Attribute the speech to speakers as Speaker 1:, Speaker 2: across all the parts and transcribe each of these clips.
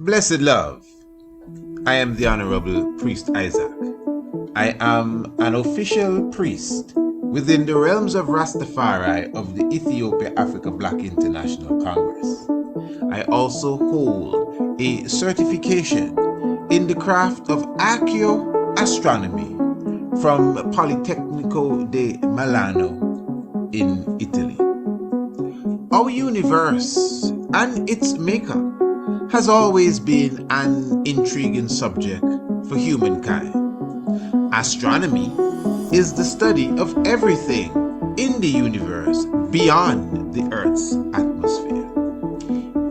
Speaker 1: Blessed love, I am the Honorable Priest Isaac. I am an official priest within the realms of Rastafari of the Ethiopia Africa Black International Congress. I also hold a certification in the craft of ARCHAEOASTRONOMY from Politecnico di Milano in Italy. Our universe and its maker has always been an intriguing subject for humankind. Astronomy is the study of everything in the universe beyond the Earth's atmosphere.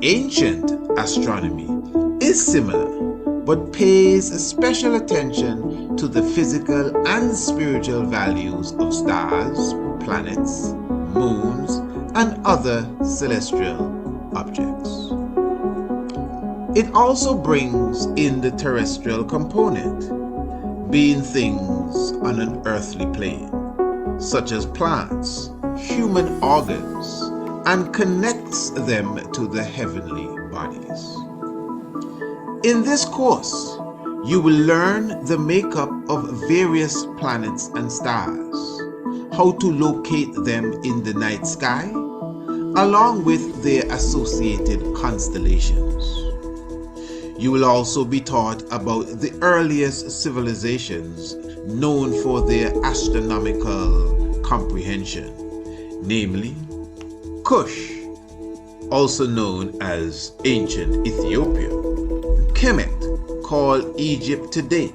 Speaker 1: Ancient astronomy is similar, but pays special attention to the physical and spiritual values of stars, planets, moons, and other celestial objects. It also brings in the terrestrial component, being things on an earthly plane, such as plants, human organs, and connects them to the heavenly bodies. In this course, you will learn the makeup of various planets and stars, how to locate them in the night sky, along with their associated constellations. You will also be taught about the earliest civilizations known for their astronomical comprehension, namely Kush, also known as ancient Ethiopia, Kemet, called Egypt today,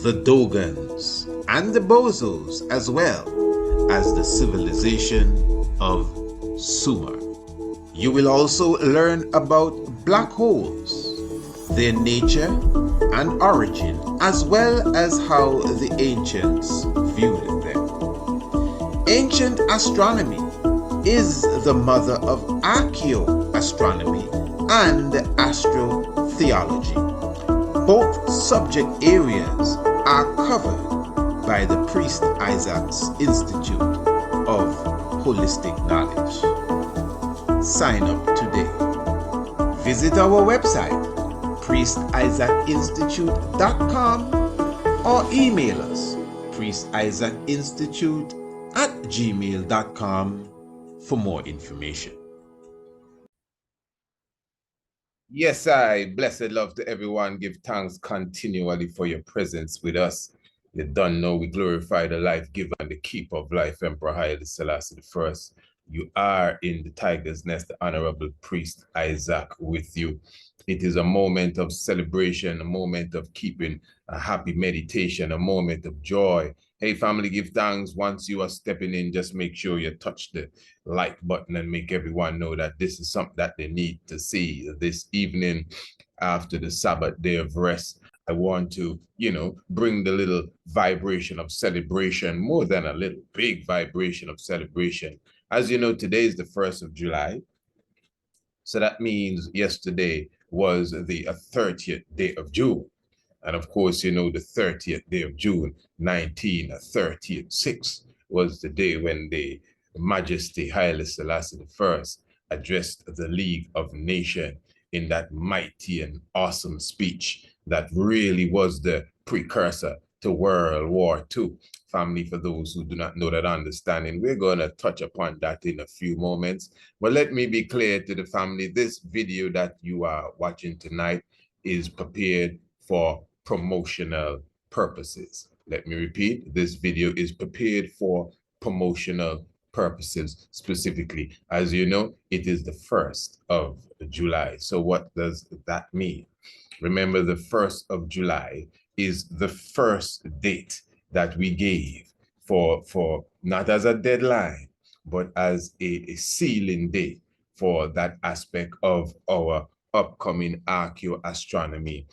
Speaker 1: the Dogons, and the Bozos, as well as the civilization of Sumer. You will also learn about black holes, their nature and origin, as well as how the ancients viewed them. Ancient astronomy is the mother of archaeoastronomy and astrotheology. Both subject areas are covered by the Priest Isaac's Institute of Holistic Knowledge. Sign up today. Visit our website, priestisaacinstitute.com, or email us, priestisaacinstitute@gmail.com, for more information. Yes, blessed love to everyone. Give thanks continually for your presence with us. You don't know we glorify the life giver and the keeper of life, Emperor HAILE SELASSIE I. You are in the tiger's nest, the Honorable Priest Isaac with you. It is a moment of celebration, a moment of keeping a happy meditation, a moment of joy. Hey, family, give thanks. Once you are stepping in, just make sure you touch the like button and make everyone know that this is something that they need to see this evening after the Sabbath day of rest. I want to, bring the little vibration of celebration, more than a little, big vibration of celebration. As you know, today is the 1st of July. So that means yesterday was the 30th day of June. And of course, the 30th day of June, 1936, was the day when the Majesty HAILE SELASSIE I addressed the League of Nations in that mighty and awesome speech that really was the precursor to World War II. Family, for those who do not know that understanding, we're going to touch upon that in a few moments. But let me be clear to the family, this video that you are watching tonight is prepared for promotional purposes. Let me repeat, this video is prepared for promotional purposes specifically. As you know, it is the 1st of July. So what does that mean? Remember, the 1st of July is the first date that we gave for not as a deadline, but as a sealing date for that aspect of our upcoming archaeoastronomy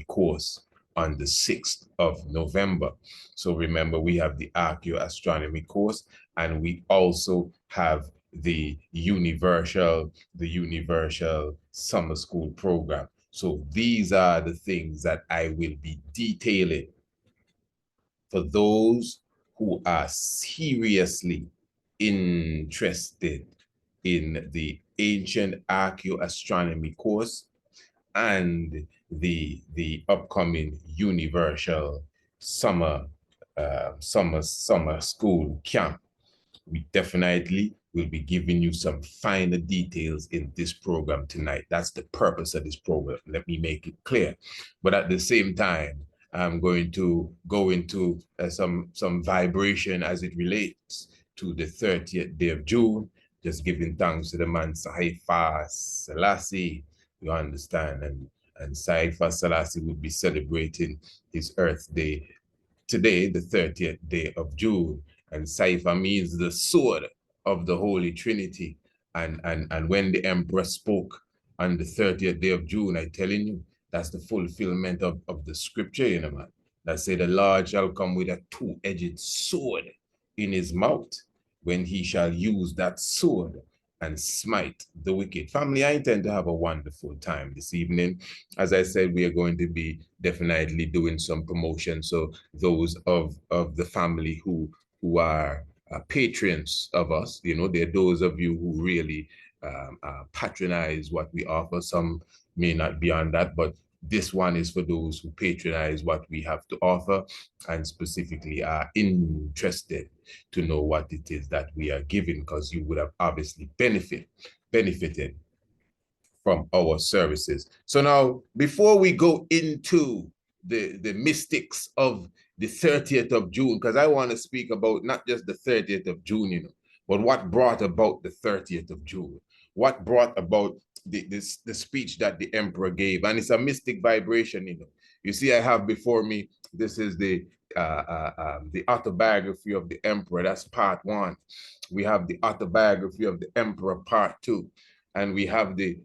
Speaker 1: course on the 6th of November. So remember, we have the archaeoastronomy course, and we also have the universal summer school program. So these are the things that I will be detailing for those who are seriously interested in the Ancient Archaeoastronomy course and the upcoming universal summer school camp. We definitely will be giving you some finer details in this program tonight. That's the purpose of this program. Let me make it clear. But at the same time, I'm going to go into some vibration as it relates to the 30th day of June, just giving thanks to the man Saifa Selassie, you understand, and Saifa Selassie will be celebrating his Earth Day today, the 30th day of June. And Saifa means the sword of the Holy Trinity. And when the emperor spoke on the 30th day of June, I telling you, that's the fulfillment of the scripture, you know, man. That say the Lord shall come with a two-edged sword in his mouth when he shall use that sword and smite the wicked. Family, I intend to have a wonderful time this evening. As I said, we are going to be definitely doing some promotion. So those of the family who are patrons of us, you know, they're those of you who really patronize what we offer. Some may not be on that, but this one is for those who patronize what we have to offer and specifically are interested to know what it is that we are giving, because you would have obviously benefited from our services. So now, before we go into the mystics of the 30th of June, because I want to speak about not just the 30th of June, you know, but what brought about the 30th of June, what brought about the speech that the emperor gave. And it's a mystic vibration, you know. You see, I have before me, this is the autobiography of the emperor. That's part 1. We have the autobiography of the emperor, part 2. And we have the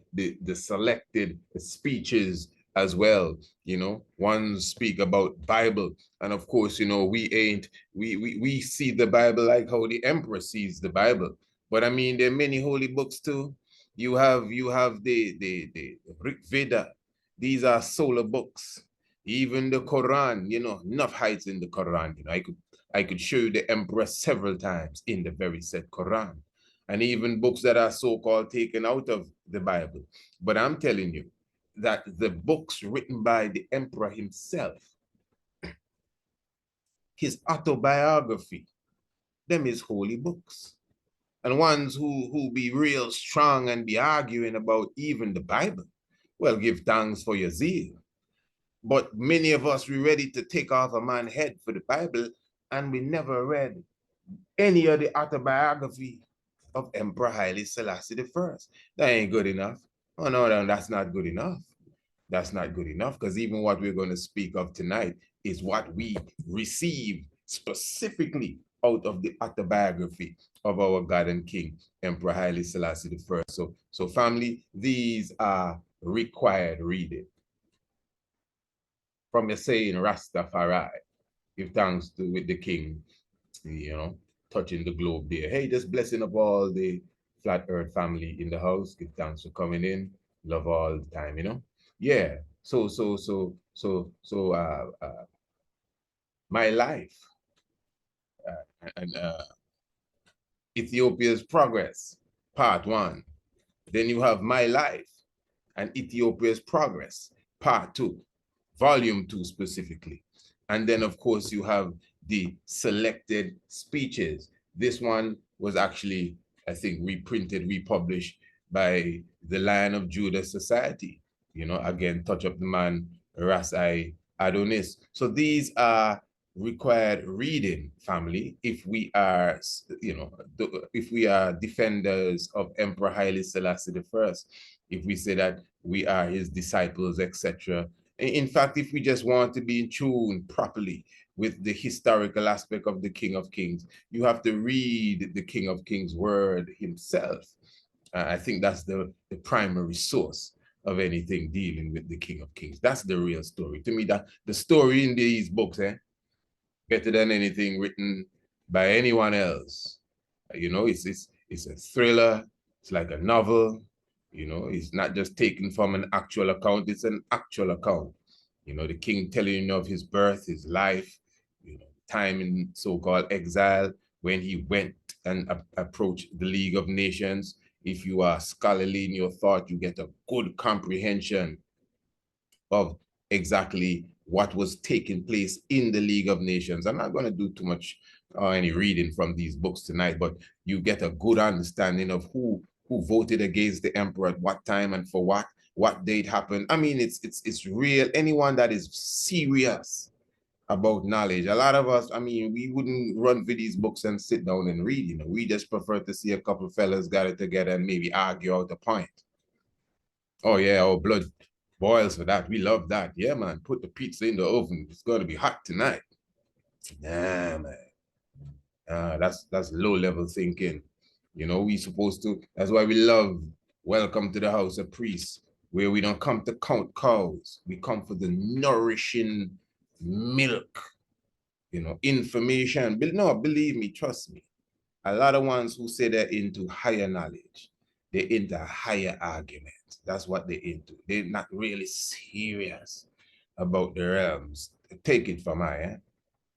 Speaker 1: selected speeches as well. You know, one speak about Bible, and of course, you know, we see the Bible like how the emperor sees the Bible. But I mean, there are many holy books too. You have the Rig Veda. These are solar books. Even the Quran, you know, enough heights in the Quran. You know, I could show you the emperor several times in the very said Quran, and even books that are so-called taken out of the Bible. But I'm telling you that the books written by the emperor himself, his autobiography, them is holy books. And ones who be real strong and be arguing about even the Bible, well, give thanks for your zeal. But many of us, we ready to take off a man's head for the Bible, and we never read any of the autobiography of Emperor Haile Selassie I. That ain't good enough. Oh, no, that's not good enough. That's not good enough, because even what we're going to speak of tonight is what we receive specifically out of the autobiography of our God and King, Emperor Haile Selassie I. So family, these are required reading. From the saying Rastafari, give thanks to with the King, you know, touching the globe there. Hey, just blessing up all the flat earth family in the house. Give thanks for coming in. Love all the time, you know. Yeah. So my life and Ethiopia's progress, part 1. Then you have my life and Ethiopia's progress, part 2, volume 2 specifically. And then of course you have the selected speeches. This one was actually, I think, reprinted, republished by the Lion of Judah Society. You know, again, touch up the man, Rasai Adonis. So these are required reading, family, if we are, you know, if we are defenders of Emperor Haile Selassie I, if we say that we are his disciples, etc. In fact, if we just want to be in tune properly with the historical aspect of the King of Kings, you have to read the King of Kings word himself. I think that's the primary source of anything dealing with the King of Kings. That's the real story. To me, that the story in these books, better than anything written by anyone else. You know, it's a thriller. It's like a novel. You know, it's not just taken from an actual account. It's an actual account. You know, the king telling you of his birth, his life, you know, time in so-called exile, when he went and approached the League of Nations. If you are scholarly in your thought, you get a good comprehension of exactly what was taking place in the League of Nations. I'm not going to do too much any reading from these books tonight, but you get a good understanding of who voted against the emperor at what time and for what date happened. I mean, it's real. Anyone that is serious about knowledge, a lot of us, I mean, we wouldn't run for these books and sit down and read. You know, we just prefer to see a couple of fellas got it together and maybe argue out the point. Oh yeah, our blood boils for that. We love that. Yeah, man. Put the pizza in the oven. It's going to be hot tonight. Nah, man. That's low level thinking. You know, we supposed to. That's why we love Welcome to the House of Priests, where we don't come to count cows. We come for the nourishing milk. You know, information. No, believe me, trust me. A lot of ones who say they're into higher knowledge, they're into higher argument. That's what they're into. They're not really serious about the realms. Take it from I,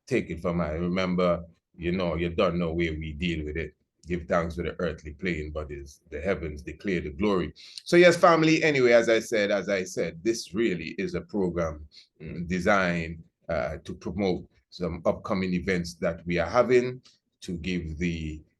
Speaker 1: Take it from I. Remember, you know, you don't know where we deal with it. Give thanks for the earthly plane, but is the heavens declare the glory. So yes, family, anyway, as I said, this really is a program designed to promote some upcoming events that we are having, to give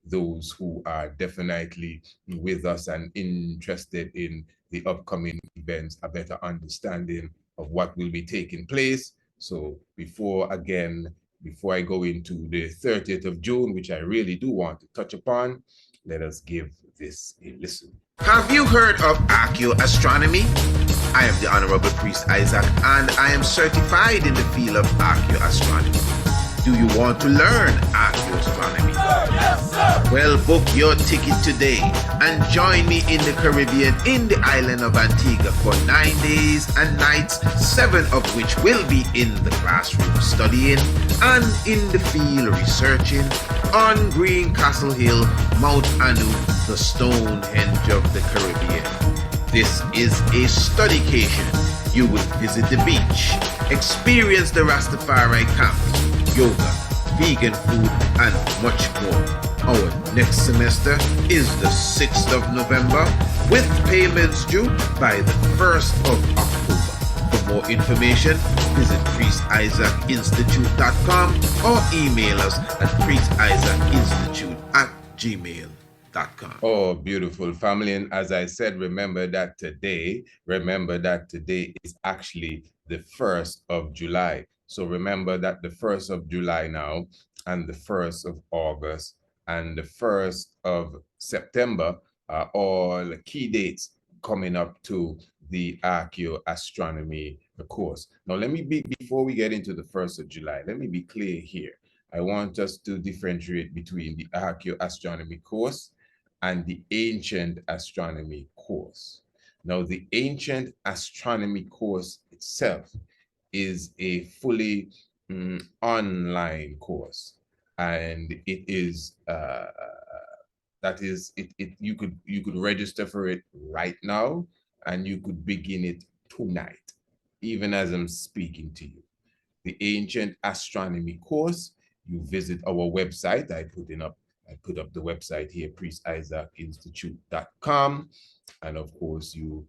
Speaker 1: those who are definitely with us and interested in the upcoming events a better understanding of what will be taking place. So before I go into the 30th of June, which I really do want to touch upon, let us give this a listen.
Speaker 2: Have you heard of ARCHAEOASTRONOMY? I am the Honorable Priest Isaac, and I am certified in the field of ARCHAEOASTRONOmy. Do you want to learn ARCHAEOASTRONOMY?
Speaker 3: Yes, sir!
Speaker 2: Well, book your ticket today and join me in the Caribbean in the island of Antigua for 9 days and nights, 7 of which will be in the classroom studying and in the field researching on Green Castle Hill, Mount Anu, the Stonehenge of the Caribbean. This is a studycation. You will visit the beach, experience the Rastafari camps, yoga, vegan food, and much more. Our next semester is the 6th of November, with payments due by the 1st of October. For more information, visit priestisaacinstitute.com or email us at priestisaacinstitute@gmail.com.
Speaker 1: Oh, beautiful family. And as I said, remember that today is actually the 1st of July. So remember that the 1st of July now, and the 1st of August, and the 1st of September are all key dates coming up to the ARCHAEOASTRONOMY course. Now, before we get into the 1st of July, let me be clear here. I want us to differentiate between the ARCHAEOASTRONOMY course and the Ancient Astronomy course. Now, the Ancient Astronomy course itself is a fully online course, and it is you could register for it right now, and you could begin it tonight, even as I'm speaking to you. The Ancient Astronomy course, you visit our website. I put up the website here, priestisaacinstitute.com, and of course you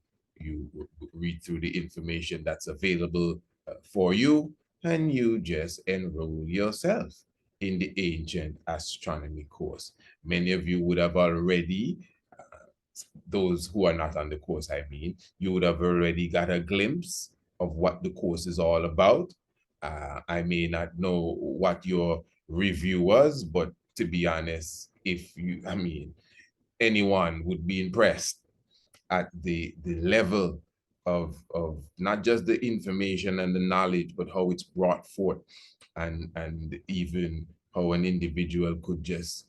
Speaker 1: read through the information that's available for you, and you just enroll yourself in the Ancient Astronomy course. Many of you would have already, those who are not on the course, I mean, you would have already got a glimpse of what the course is all about. I may not know what your review was, but to be honest, anyone would be impressed at the level of not just the information and the knowledge, but how it's brought forth, and even how an individual could just,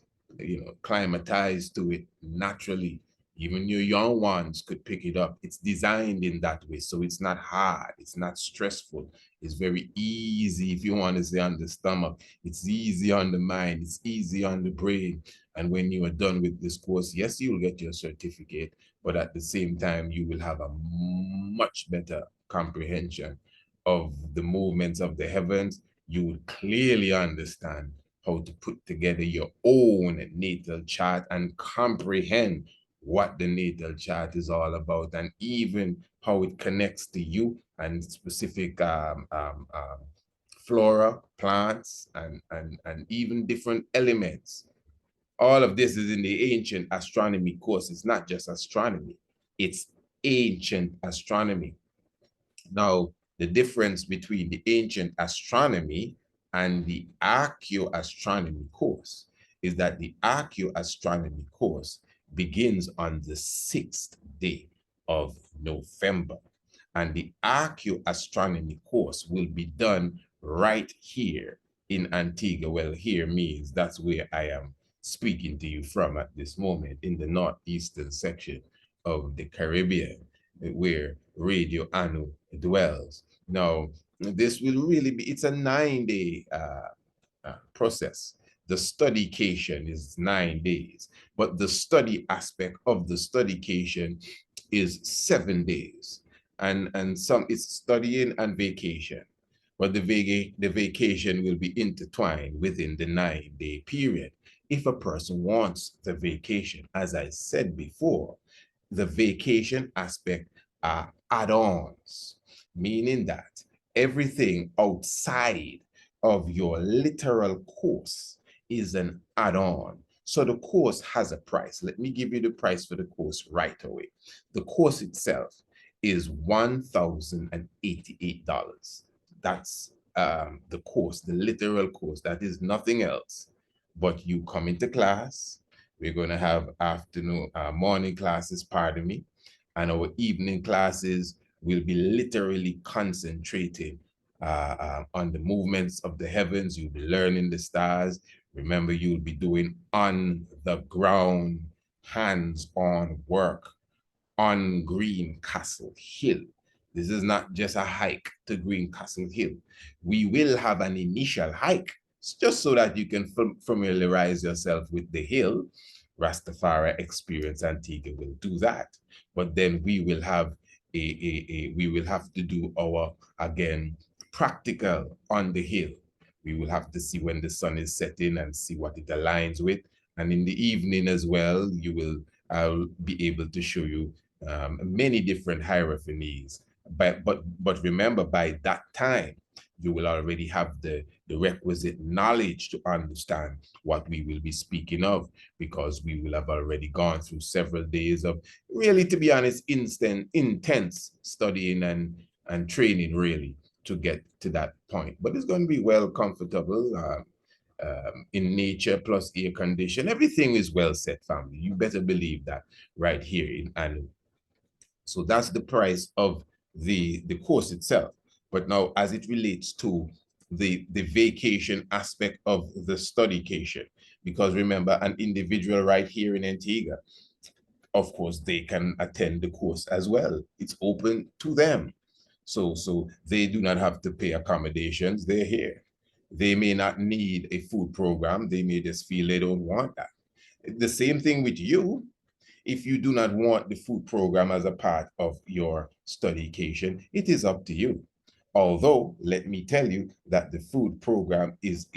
Speaker 1: climatize to it naturally. Even your young ones could pick it up. It's designed in that way, so it's not hard, it's not stressful. It's very easy, if you want to say, on the stomach. It's easy on the mind, it's easy on the brain. And when you are done with this course, yes, you will get your certificate, but at the same time, you will have a much better comprehension of the movements of the heavens. You will clearly understand how to put together your own natal chart and comprehend what the natal chart is all about, and even how it connects to you and specific flora, plants, and even different elements. All of this is in the Ancient Astronomy course. It's not just astronomy, it's ancient astronomy. Now, the difference between the Ancient Astronomy and the ARCHAEOASTRONOMY course is that the ARCHAEOASTRONOMY course begins on the 6th day of November. And the ARCHAEOASTRONOMY course will be done right here in Antigua. Well, here means that's where I am speaking to you from at this moment, in the northeastern section of the Caribbean, where Radio Anu dwells. Now, this will really be, it's a 9-day process. The studycation is 9 days, but the study aspect of the studycation is 7 days. And some, it's studying and vacation, but the vacation will be intertwined within the 9-day period. If a person wants the vacation, as I said before, the vacation aspect are add-ons, meaning that everything outside of your literal course is an add-on. So the course has a price. Let me give you the price for the course right away. The course itself is $1,088. That's the course, the literal course. That is nothing else but you come into class. We're going to have morning classes, pardon me, and our evening classes will be literally concentrating on the movements of the heavens. You'll be learning the stars. Remember, you'll be doing on the ground, hands-on work on Greencastle Hill. This is not just a hike to Greencastle Hill. We will have an initial hike just so that you can familiarize yourself with the hill. Rastafari Experience Antigua will do that. But then we will have we will have to do our, again, practical on the hill. We will have to see when the sun is setting and see what it aligns with. And in the evening as well, I'll be able to show you many different hierophanies. But remember, by that time, you will already have the requisite knowledge to understand what we will be speaking of, because we will have already gone through several days of, really, to be honest, intense studying and training, really, to get to that point. But it's going to be well comfortable in nature, plus air condition. Everything is well set, family. You better believe that right here in Anu. So that's the price of the course itself. But now, as it relates to the vacation aspect of the studycation, because remember, an individual right here in Antigua, of course, they can attend the course as well. It's open to them. So they do not have to pay accommodations. They're here. They may not need a food program. They may just feel they don't want that. The same thing with you. If you do not want the food program as a part of your studycation, it is up to you. Although, let me tell you that the food program is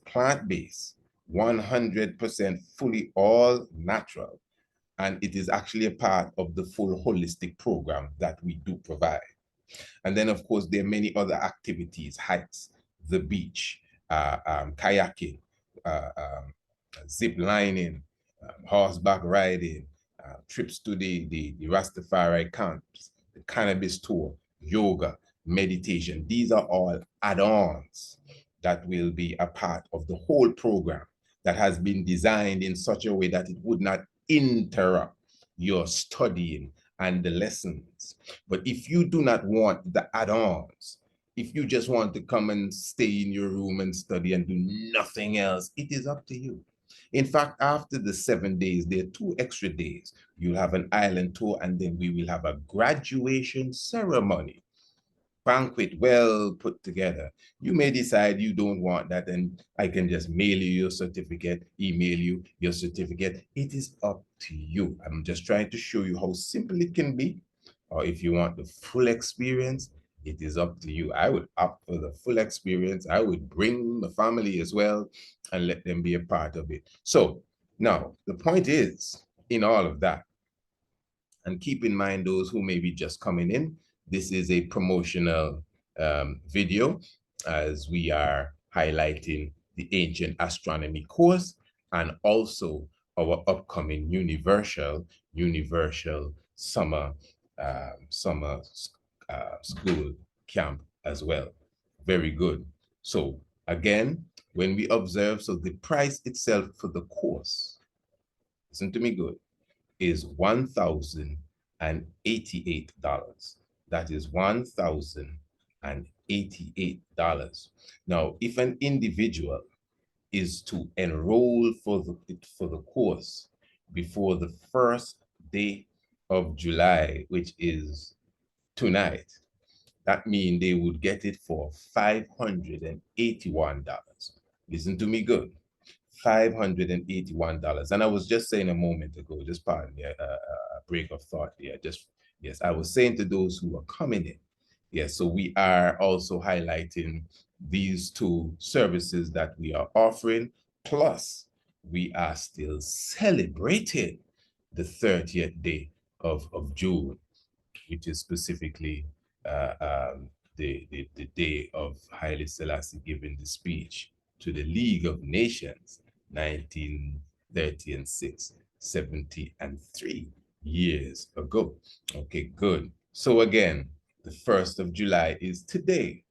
Speaker 1: plant-based, 100% fully all natural. And it is actually a part of the full holistic program that we do provide. And then, of course, there are many other activities: hikes, the beach, kayaking, zip lining, horseback riding, trips to the Rastafari camps, the cannabis tour, yoga, meditation. These are all add-ons that will be a part of the whole program that has been designed in such a way that it would not interrupt your studying and the lessons. But if you do not want the add-ons, if you just want to come and stay in your room and study and do nothing else, it is up to you. In fact, after the 7 days, there are 2 extra days. You'll have an island tour, and then we will have a graduation ceremony. Banquet well put together. You may decide you don't want that, and I can just mail you your certificate, email you your certificate. It is up to you. I'm just trying to show you how simple it can be. Or if you want the full experience, it is up to you. I would opt for the full experience. I would bring the family as well and let them be a part of it. So now the point is, in all of that, And keep in mind those who may be just coming in, this is a promotional video as we are highlighting the Ancient Astronomy course and also our upcoming universal summer school camp as well. Very good. So again, when we observe, so the price itself for the course, listen to me good, is $1,088. That is $1,088. Now, if an individual is to enroll for the course before the first day of July, which is tonight, that means they would get it for $581. Listen to me good. $581. And I was just saying a moment ago, just pardon me, a break of thought here. Yes, I was saying to those who are coming in, yes, so we are also highlighting these two services that we are offering, plus we are still celebrating the 30th day of June, which is specifically the day of Haile Selassie giving the speech to the League of Nations, 1930 and 6, 70 and 3 years ago. Okay, good. So again, the 1st of July is today.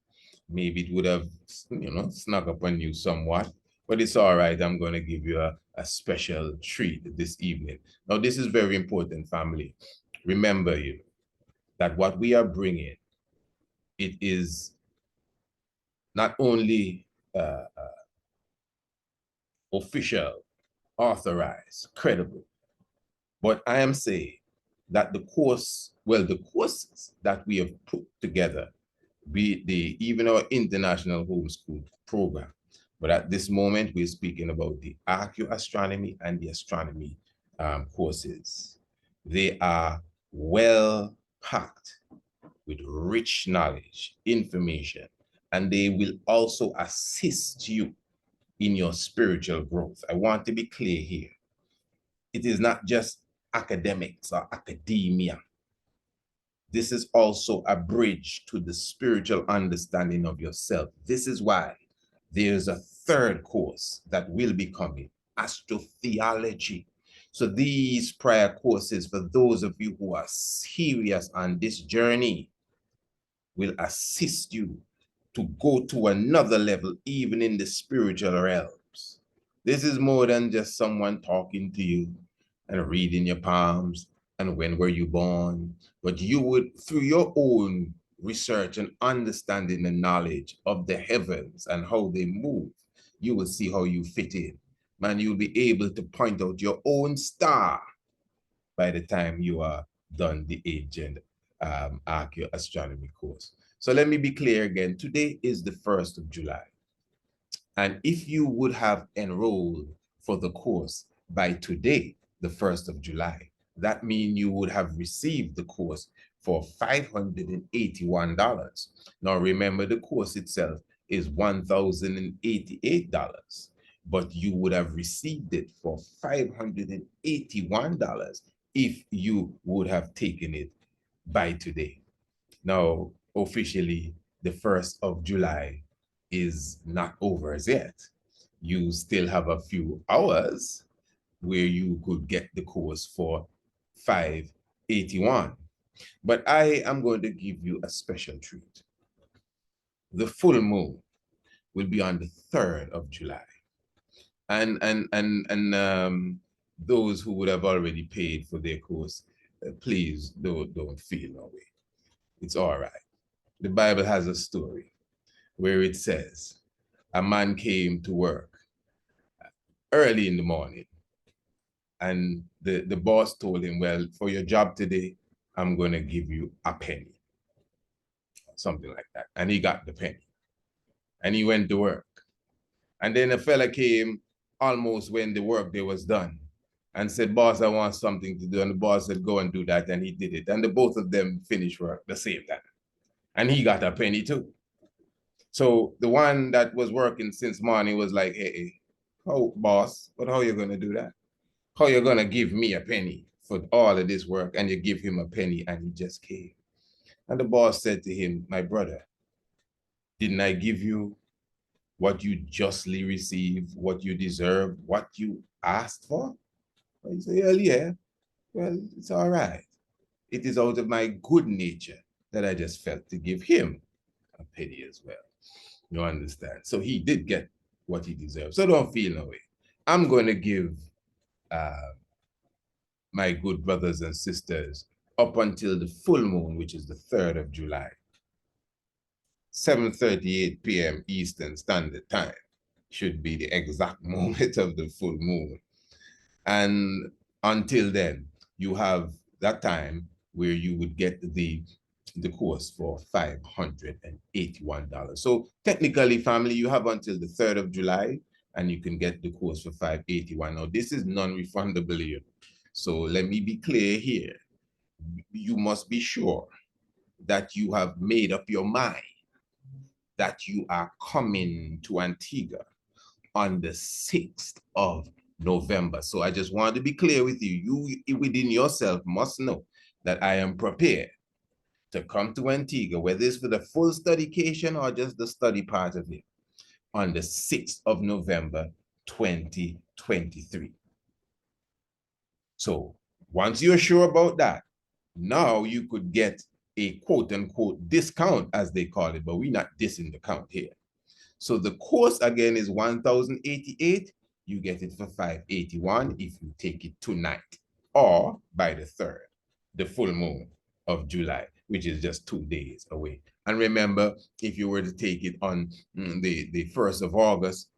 Speaker 1: Maybe it would have, snuck up on you somewhat, but it's all right. I'm going to give you a special treat this evening. Now, this is very important, family. Remember that what we are bringing, it is not only official, authorized, credible, but I am saying that the courses that we have put together, be it even our international homeschool program, but at this moment, we're speaking about the ARCHAEOASTRONOMY and the astronomy courses. They are well packed with rich knowledge, information, and they will also assist you in your spiritual growth. I want to be clear here. It is not just academics or academia. This is also a bridge to the spiritual understanding of yourself. This is why there's a third course that will be coming, astrotheology. So these prior courses, for those of you who are serious on this journey, will assist you to go to another level, even in the spiritual realms. This is more than just someone talking to you and reading your palms and when were you born, but you would, through your own research and understanding the knowledge of the heavens and how they move, you will see how you fit in. Man, you'll be able to point out your own star by the time you are done the Ancient Astronomy course. So let me be clear again. Today is the 1st of July. And if you would have enrolled for the course by today, the 1st of July, that means you would have received the course for $581. Now remember, the course itself is $1,088, but you would have received it for $581 if you would have taken it by today. Now, officially, the 1st of July is not over as yet. You still have a few hours where you could get the course for $581. But I am going to give you a special treat. The full moon will be on the 3rd of July. And those who would have already paid for their course, please don't feel no way. It's all right. The Bible has a story where it says a man came to work early in the morning, and the boss told him, well, for your job today, I'm going to give you a penny, something like that. And he got the penny and he went to work. And then a fella came almost when the work day was done and said, boss, I want something to do. And the boss said, go and do that. And he did it. And the both of them finished work the same time. And he got a penny too. So the one that was working since morning was like, hey, oh, boss, but how are you going to do that? How are you going to give me a penny for all of this work, and you give him a penny, and he just came. And the boss said to him, my brother, didn't I give you what you justly received, what you deserve, what you asked for? And he said, well, yeah, well, it's all right. It is out of my good nature that I just felt to give him a penny as well. You understand? So he did get what he deserved. So don't feel no way. I'm going to give my good brothers and sisters up until the full moon, which is the 3rd of July, 7:38 p.m. Eastern Standard Time should be the exact moment of the full moon. And until then, you have that time where you would get the course for $581. So technically, family, you have until the 3rd of July, and you can get the course for $581. Now, this is non-refundable. So let me be clear here. You must be sure that you have made up your mind that you are coming to Antigua on the 6th of November. So I just wanted to be clear with you. You within yourself must know that I am prepared to come to Antigua, whether it's for the full studycation or just the study part of it, on the 6th of November, 2023. So once you're sure about that, now you could get a quote unquote discount, as they call it, but we're not dissing the count here. So the course again is 1,088. You get it for 581 if you take it tonight or by the 3rd, the full moon of July, which is just 2 days away. And remember, if you were to take it on the 1st of August,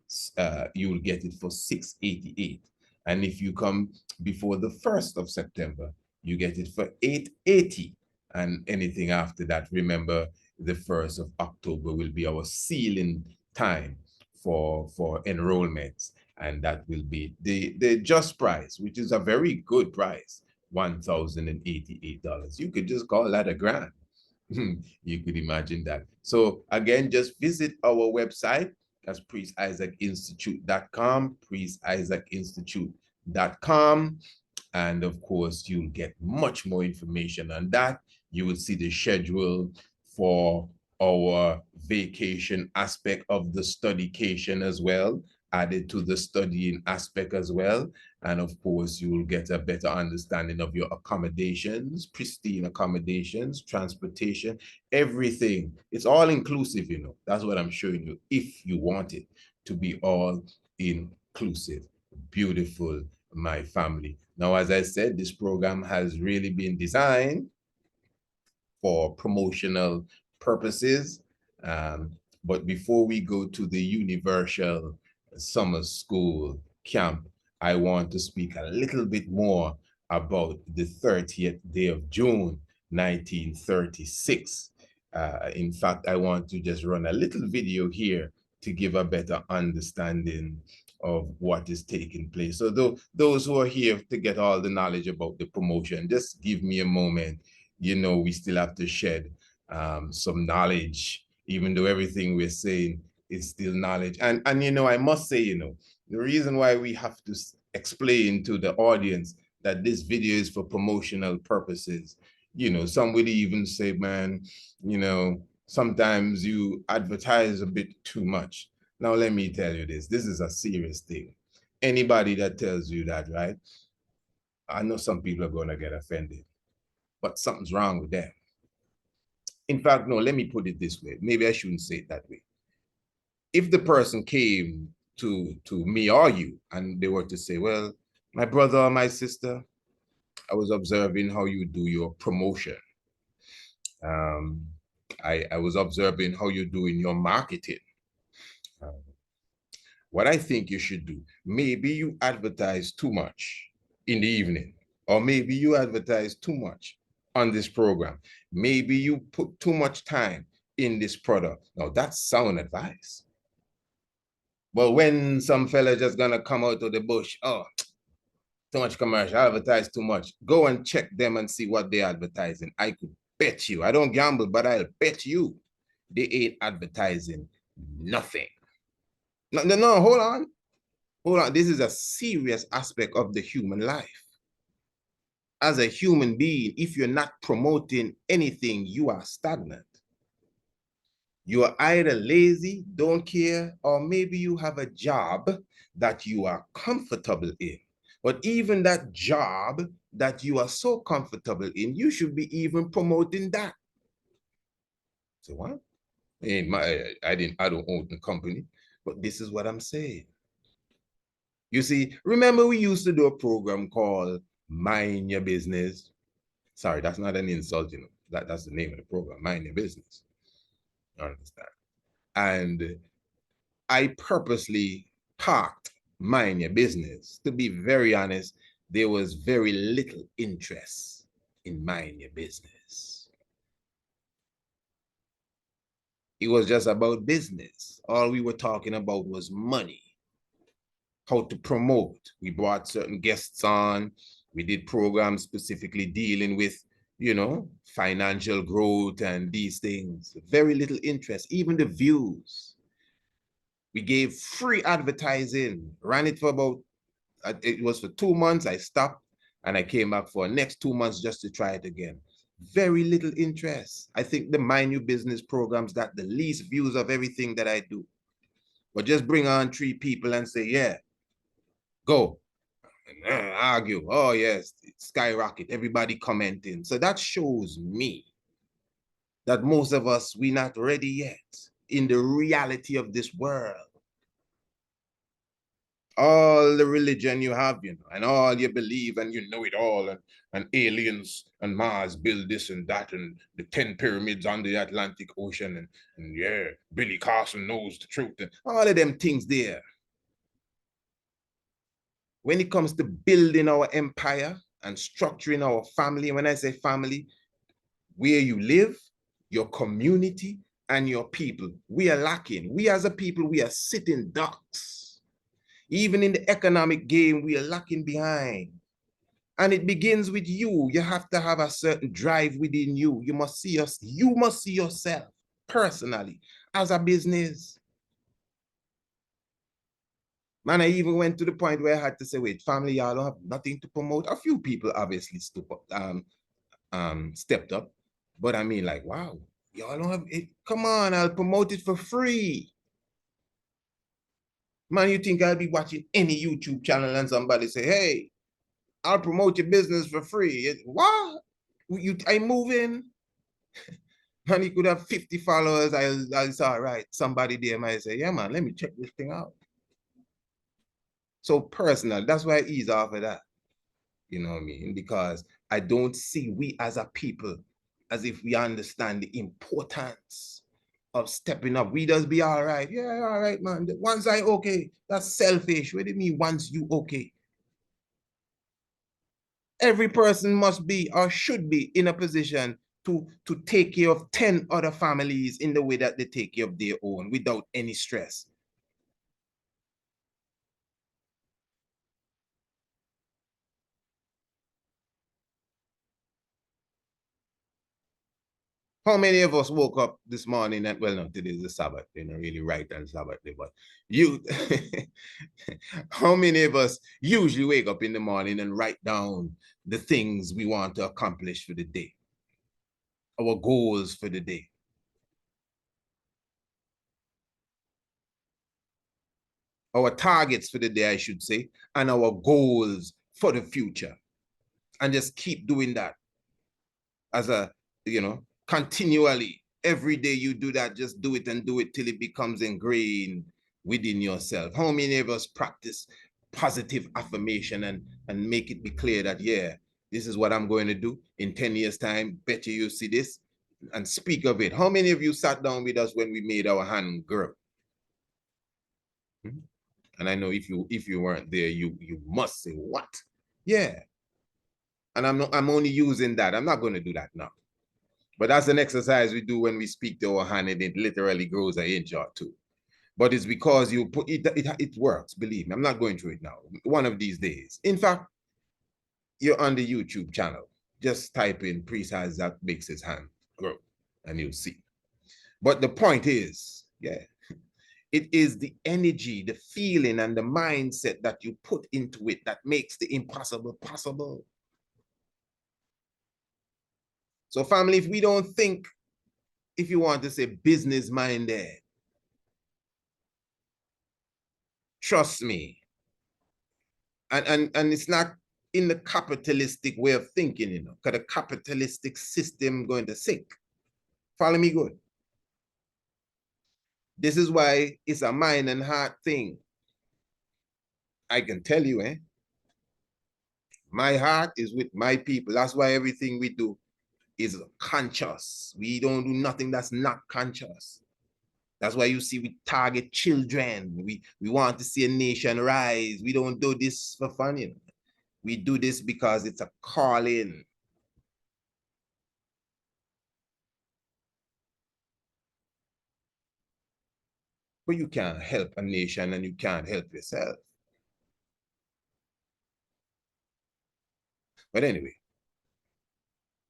Speaker 1: you'll get it for 688. And if you come before the 1st of September, you get it for 880. And anything after that, remember, the 1st of October will be our sealing time for enrollments. And that will be the just price, which is a very good price, $1,088. You could just call that $1,000. You could imagine that. So again, just visit our website. That's priestisaacinstitute.com, priestisaacinstitute.com. And of course, you'll get much more information on that. You will see the schedule for our vacation aspect of the studycation as well, added to the studying aspect as well. And of course, you will get a better understanding of your accommodations, pristine accommodations, transportation, everything. It's all inclusive, you know. That's what I'm showing you, if you want it to be all inclusive. Beautiful, my family. Now, as I said, this program has really been designed for promotional purposes. But before we go to the Universal Summer School Camp, I want to speak a little bit more about the 30th day of June, 1936. In fact, I want to just run a little video here to give a better understanding of what is taking place. So those who are here to get all the knowledge about the promotion, just give me a moment. You know, we still have to shed some knowledge, even though everything we're saying is still knowledge. And you know, I must say, you know, the reason why we have to explain to the audience that this video is for promotional purposes, you know, some would even say, man, you know, sometimes you advertise a bit too much. Now, let me tell you this is a serious thing. Anybody that tells you that, right? I know some people are going to get offended, but something's wrong with them. In fact, no, let me put it this way. Maybe I shouldn't say it that way. If the person came to me or you and they were to say, well, my brother or my sister, I was observing how you do your promotion. I was observing how you're doing your marketing. What I think you should do, maybe you advertise too much in the evening, or maybe you advertise too much on this program. Maybe you put too much time in this product. Now, that's sound advice. But when some fella just gonna come out of the bush, oh, too much commercial, advertise too much, go and check them and see what they're advertising. I could bet you, I don't gamble, but I'll bet you they ain't advertising nothing. No, hold on. This is a serious aspect of the human life. as a human being, if you're not promoting anything, you are stagnant. You are either lazy, don't care, or maybe you have a job that you are comfortable in. But even that job that you are so comfortable in, you should be even promoting that. So what? I don't own the company, but this is what I'm saying. You see, remember we used to do a program called Mind Your Business. Sorry, that's not an insult, you know. That's the name of the program, Mind Your Business. You understand? And I purposely parked Mind Your Business. To be very honest, there was very little interest in Mind Your Business. It was just about business. All we were talking about was money, how to promote. We brought certain guests on. We did programs specifically dealing with, you know, financial growth and these things. Very little interest, even the views. We gave free advertising, ran it for about, it was for 2 months. I stopped and I came back for the next 2 months just to try it again. Very little interest. I think the Mind Your Business programs got the least views of everything that I do. But just bring on 3 people and say, yeah, go. And argue. Oh, yes, skyrocket. Everybody commenting. So that shows me that most of us, we're not ready yet in the reality of this world. All the religion you have, you know, and all you believe and you know it all, and aliens and Mars build this and that, and the 10 pyramids under the Atlantic Ocean, and yeah, Billy Carson knows the truth, and all of them things there. When it comes to building our empire and structuring our family, when I say family, where you live, your community, and your people, we are lacking. We as a people, we are sitting ducks. Even in the economic game, we are lacking behind. And it begins with you. You have to have a certain drive within you. You must see yourself personally as a business. Man, I even went to the point where I had to say, wait, family, y'all don't have nothing to promote. A few people obviously stepped up. But I mean, like, wow, y'all don't have it. Come on, I'll promote it for free. Man, you think I'll be watching any YouTube channel and somebody say, hey, I'll promote your business for free? What? I move in? And you could have 50 followers. I'll say, all right, somebody there might say, yeah, man, let me check this thing out. So personal, that's why I ease off of that. You know what I mean? Because I don't see we as a people as if we understand the importance of stepping up. We just be all right. Yeah, all right, man. Once I okay, that's selfish. What do you mean once you okay? Every person must be or should be in a position to take care of 10 other families in the way that they take care of their own without any stress. How many of us woke up this morning and, well, no, today is the Sabbath, they're not really right on Sabbath day, but you, how many of us usually wake up in the morning and write down the things we want to accomplish for the day, our goals for the day? Our targets for the day, I should say, and our goals for the future. And just keep doing that as a, you know, continually. Every day you do that, just do it and do it till it becomes ingrained within yourself. How many of us practice positive affirmation and make it be clear that, yeah, this is what I'm going to do in 10 years time, bet you see this, and speak of it. How many of you sat down with us when we made our hand grow? And I know if you weren't there, you must say, what? Yeah. And I'm only using that. I'm not going to do that now. But that's an exercise we do when we speak to our hand, and it literally grows an inch or two. But it's because you put it works, believe me. I'm not going through it now. One of these days. In fact, you're on the YouTube channel. Just type in Priest Isaac makes his hand grow, and you'll see. But the point is, yeah, it is the energy, the feeling, and the mindset that you put into it that makes the impossible possible. So family, if we don't think, if you want to say business minded, trust me, and it's not in the capitalistic way of thinking, you know, because the capitalistic system going to sink. Follow me good. This is why it's a mind and heart thing. I can tell you, my heart is with my people. That's why everything we do is conscious. We don't do nothing that's not conscious. That's why you see we target children. We want to see a nation rise. We don't do this for fun, you know. We do this because it's a calling. But you can't help a nation and you can't help yourself. But anyway,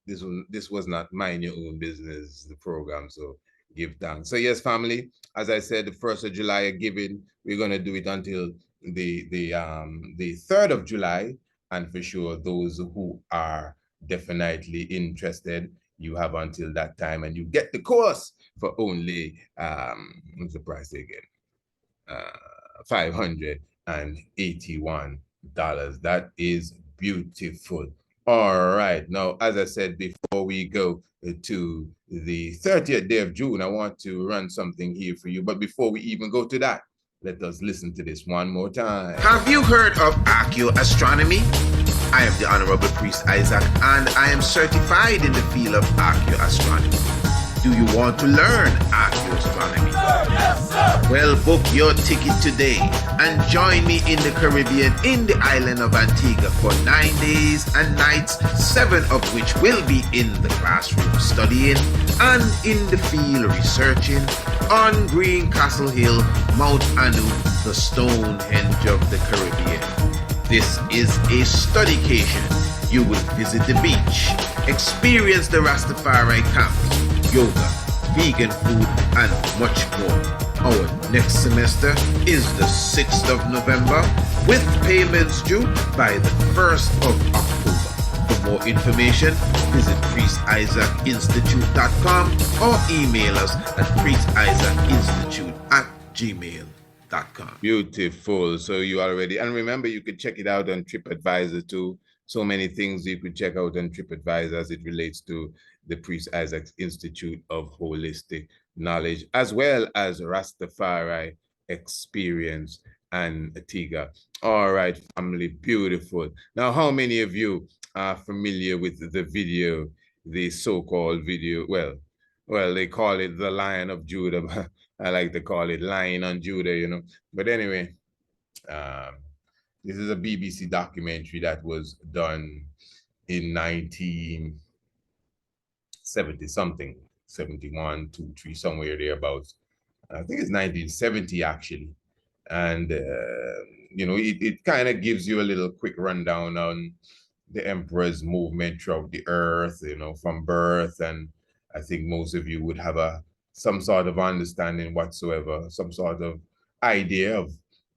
Speaker 1: this was not mind your own business, the program, so give thanks. So yes, family, as I said, the 1st of July giving, we're going to do it until the 3rd of July, and for sure those who are definitely interested, you have until that time, and you get the course for only what's the price again, $581. That is beautiful. All right. Now, as I said, before we go to the 30th day of June, I want to run something here for you. But before we even go to that, let us listen to this one more time.
Speaker 2: Have you heard of ARCHAEOASTRONOMY? I am the Honorable Priest Isaac, and I am certified in the field of archaeoastronomy. Do you want to learn archaeoastronomy? Yes, sir. Well, book your ticket today and join me in the Caribbean in the island of Antigua for 9 days and nights, 7 of which will be in the classroom studying and in the field researching on Green Castle Hill, Mount Anu, the Stonehenge of the Caribbean. This is a studycation. You will visit the beach, experience the Rastafari camps, yoga, vegan food, and much more. Our next semester is the 6th of November, with payments due by the 1st of October. For more information, visit priestisaacinstitute.com or email us at priestisaacinstitute@gmail.com.
Speaker 1: Beautiful. So you already, and remember, you could check it out on TripAdvisor too. So many things you could check out on TripAdvisor as it relates to the Priest Isaac's Institute of Holistic Knowledge, as well as Rastafari Experience and Antigua. All right, family, beautiful. Now, how many of you are familiar with the video, the so-called video? Well, they call it the Lion of Judah, but I like to call it Lion on Judah, you know. But anyway, this is a BBC documentary that was done in 1970 something, 71, 2, 3, somewhere thereabouts. I think it's 1970 actually. And, you know, it kind of gives you a little quick rundown on the emperor's movement throughout the earth, you know, from birth. And I think most of you would have some sort of understanding whatsoever, some sort of idea of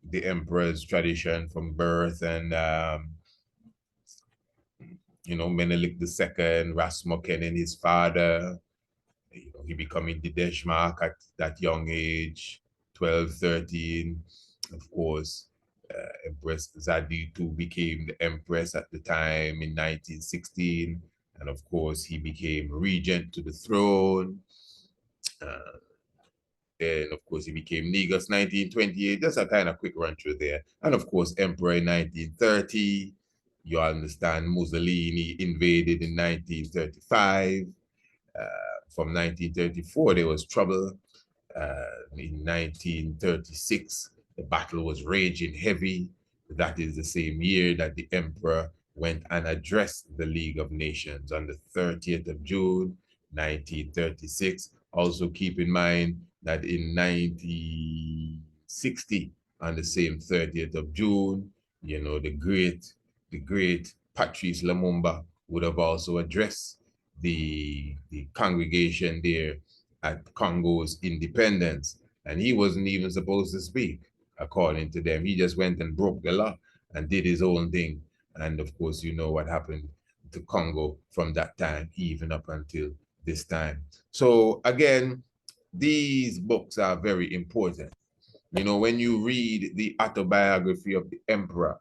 Speaker 1: the emperor's tradition from birth. And, you know, Menelik II, Rasmussen, his father, you know, he becoming the Deshmark at that young age, 12, 13. Of course, Empress Zaditu became the empress at the time in 1916. And of course, he became regent to the throne. And of course, he became Negus 1928. Just a kind of quick run through there. And of course, Emperor in 1930. You understand, Mussolini invaded in 1935. From 1934, there was trouble. In 1936, the battle was raging heavy. That is the same year that the emperor went and addressed the League of Nations on the 30th of June, 1936. Also keep in mind that in 1960, on the same 30th of June, you know, the great Patrice Lumumba would have also addressed the congregation there at Congo's independence. And he wasn't even supposed to speak, according to them. He just went and broke the law and did his own thing. And of course, you know what happened to Congo from that time, even up until this time. So again, these books are very important. You know, when you read the autobiography of the emperor,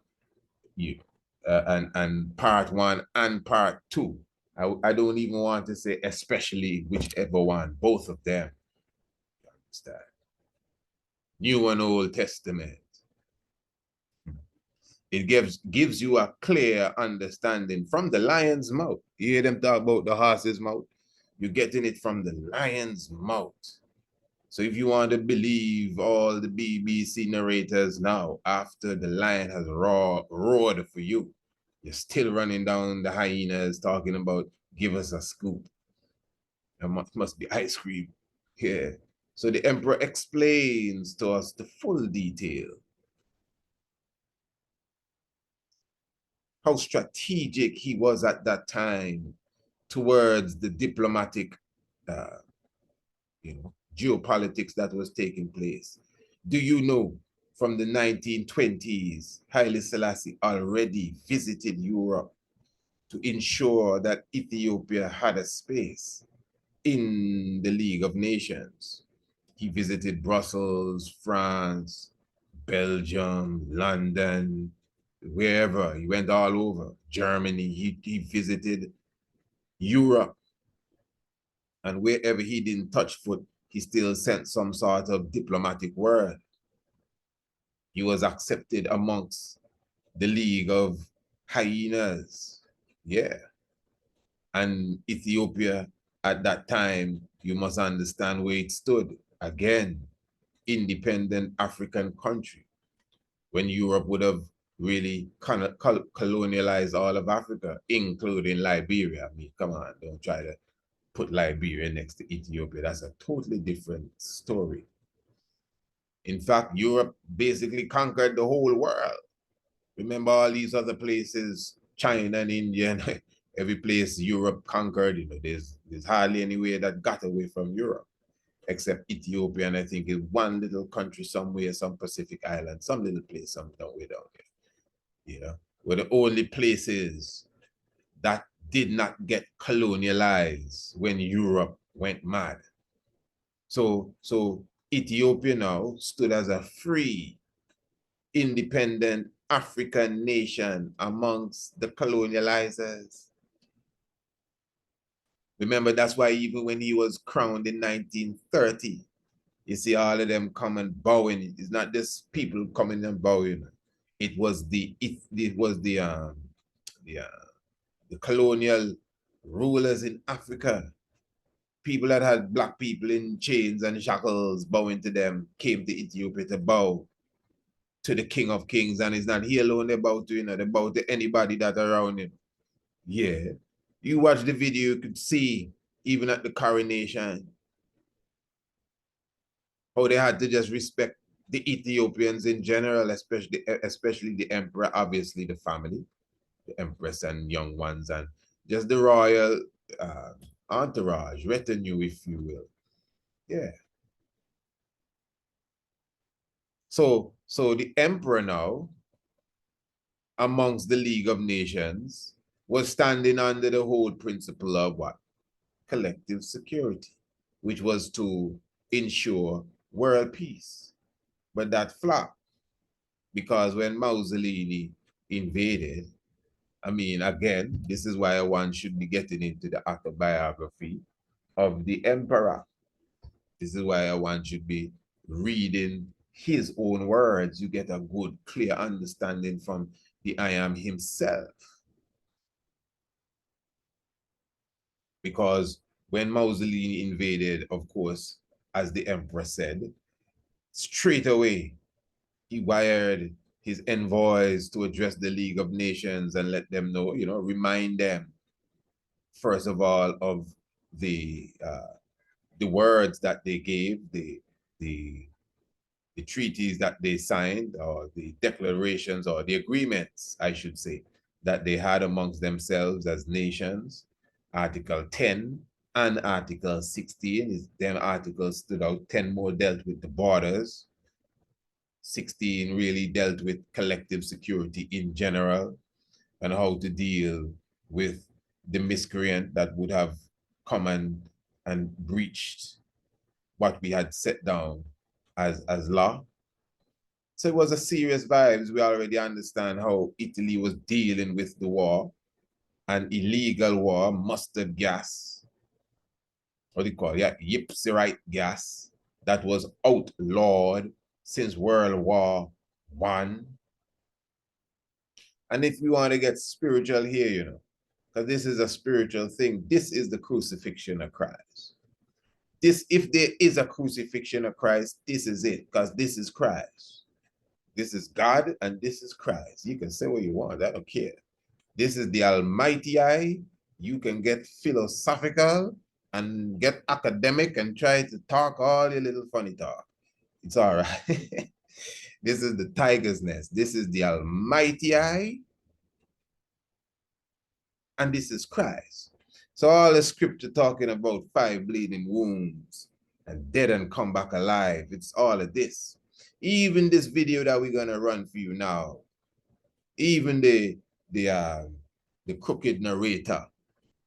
Speaker 1: you and part one and part two, I don't even want to say especially whichever one, both of them. You understand? New and Old Testament. It gives you a clear understanding from the lion's mouth. You hear them talk about the horse's mouth? You're getting it from the lion's mouth. So if you want to believe all the BBC narrators now, after the lion has roared for you, you're still running down the hyenas talking about, give us a scoop. It must be ice cream. Yeah. So the emperor explains to us the full detail. How strategic he was at that time towards the diplomatic, geopolitics that was taking place. Do you know from the 1920s, Haile Selassie already visited Europe to ensure that Ethiopia had a space in the League of Nations. He visited Brussels, France, Belgium, London, wherever. He went all over. Germany, he visited Europe. And wherever he didn't touch foot, he still sent some sort of diplomatic word. He was accepted amongst the League of Hyenas. Yeah. And Ethiopia at that time, you must understand where it stood. Again, independent African country. When Europe would have really colonialized all of Africa, including Liberia. I mean, come on, don't try to put Liberia next to Ethiopia. That's a totally different story. In fact, Europe basically conquered the whole world. Remember all these other places, China and India, and every place Europe conquered, there's hardly anywhere that got away from Europe, except Ethiopia, and I think it's one little country somewhere, some Pacific island, some little place somewhere down there, were the only places that did not get colonialized when Europe went mad. So Ethiopia now stood as a free, independent African nation amongst the colonializers. Remember, that's why even when he was crowned in 1930, you see all of them come and bowing. It's not just people coming and bowing. It was the colonial rulers in Africa. People that had black people in chains and shackles bowing to them came to Ethiopia to bow to the King of Kings, and it's not he alone they bow to, they bow to anybody that around him. Yeah. You watch the video, you could see, even at the coronation, how they had to just respect the Ethiopians in general, especially the emperor, obviously the family, the empress and young ones, and just the royal entourage, retinue, if you will. Yeah. So the emperor now, amongst the League of Nations, was standing under the whole principle of what? Collective security, which was to ensure world peace. But that flopped, because when Mussolini invaded, I mean, again, this is why one should be getting into the autobiography of the emperor. This is why one should be reading his own words. You get a good, clear understanding from the I Am himself. Because when Mussolini invaded, of course, as the emperor said, straight away, he wired his envoys to address the League of Nations and let them know, remind them, first of all, of the words that they gave, the treaties that they signed, or the declarations, or the agreements, I should say, that they had amongst themselves as nations. Article 10 and Article 16, them articles stood out. 10 more dealt with the borders. 16 really dealt with collective security in general and how to deal with the miscreant that would have come and breached what we had set down as law. So it was a serious vibes. We already understand how Italy was dealing with the war, an illegal war, mustard gas, what do you call it? Yeah, Ypsirite gas that was outlawed since World War I. And if we want to get spiritual here, you know, because this is a spiritual thing, this is the crucifixion of Christ. This, if there is a crucifixion of Christ, this is it, because this is Christ. This is God and this is Christ. You can say what you want, I don't care. This is the Almighty I. You can get philosophical and get academic and try to talk all your little funny talk. It's all right. This is the tiger's nest. This is the Almighty I. And this is Christ. So all the scripture talking about 5 bleeding wounds and dead and come back alive, it's all of this. Even this video that we're gonna run for you now, even the crooked narrator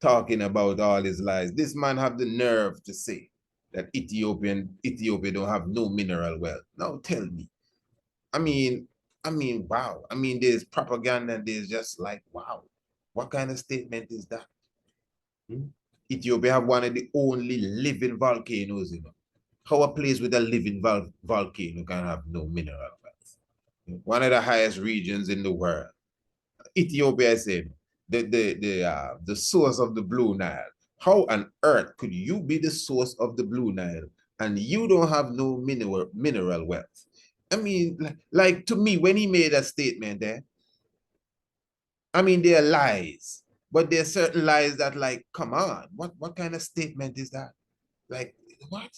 Speaker 1: talking about all his lies, this man have the nerve to say that Ethiopia don't have no mineral wealth. Now tell me, I mean, wow. I mean, there's propaganda and there's just like, wow, what kind of statement is that? Ethiopia have one of the only living volcanoes, you know. How a place with a living volcano can have no mineral wealth? One of the highest regions in the world. Ethiopia is saying the source of the Blue Nile. How on earth could you be the source of the Blue Nile and you don't have no mineral wealth? I mean, like to me, when he made that statement there, I mean, there are lies, but there are certain lies that, like, come on, what kind of statement is that? Like, what?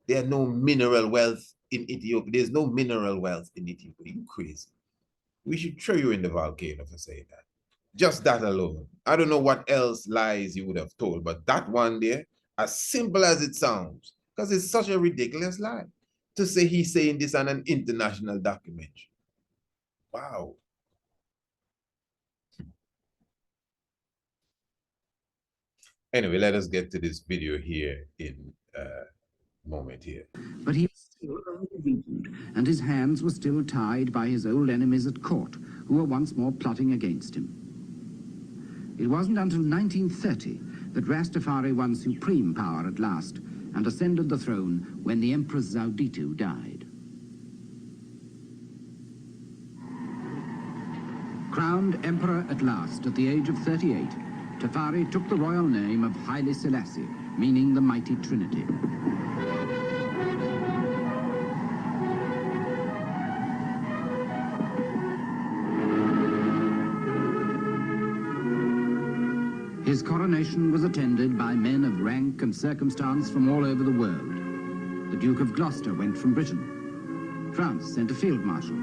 Speaker 1: There are no mineral wealth in Ethiopia. There's no mineral wealth in Ethiopia. You crazy. We should throw you in the volcano for saying that. Just that alone. I don't know what else lies you would have told, but that one there, as simple as it sounds, because it's such a ridiculous lie to say he's saying this on an international documentary. Wow. Anyway, let us get to this video here in moment here.
Speaker 3: But he was still only beaten, and his hands were still tied by his old enemies at court, who were once more plotting against him. It wasn't until 1930 that Rastafari won supreme power at last and ascended the throne when the Empress Zauditu died. Crowned emperor at last at the age of 38, Tafari took the royal name of Haile Selassie, meaning the Mighty Trinity. His coronation was attended by men of rank and circumstance from all over the world. The Duke of Gloucester went from Britain. France sent a field marshal.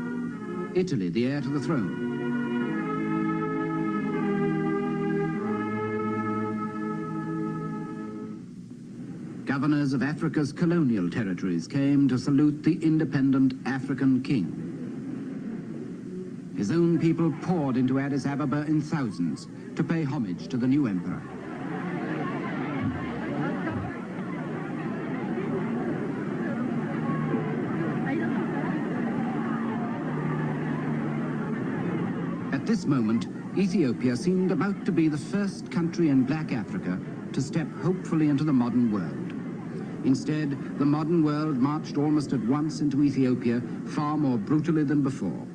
Speaker 3: Italy, the heir to the throne. Governors of Africa's colonial territories came to salute the independent African king. His own people poured into Addis Ababa in thousands to pay homage to the new emperor. At this moment, Ethiopia seemed about to be the first country in Black Africa to step hopefully into the modern world. Instead, the modern world marched almost at once into Ethiopia, far more brutally than before.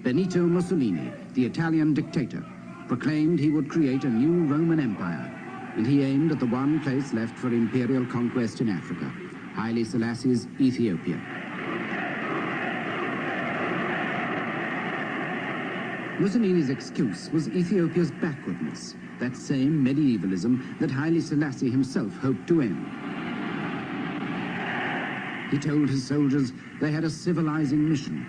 Speaker 3: Benito Mussolini, the Italian dictator, proclaimed he would create a new Roman Empire, and he aimed at the one place left for imperial conquest in Africa, Haile Selassie's Ethiopia. Mussolini's excuse was Ethiopia's backwardness, that same medievalism that Haile Selassie himself hoped to end. He told his soldiers they had a civilizing mission,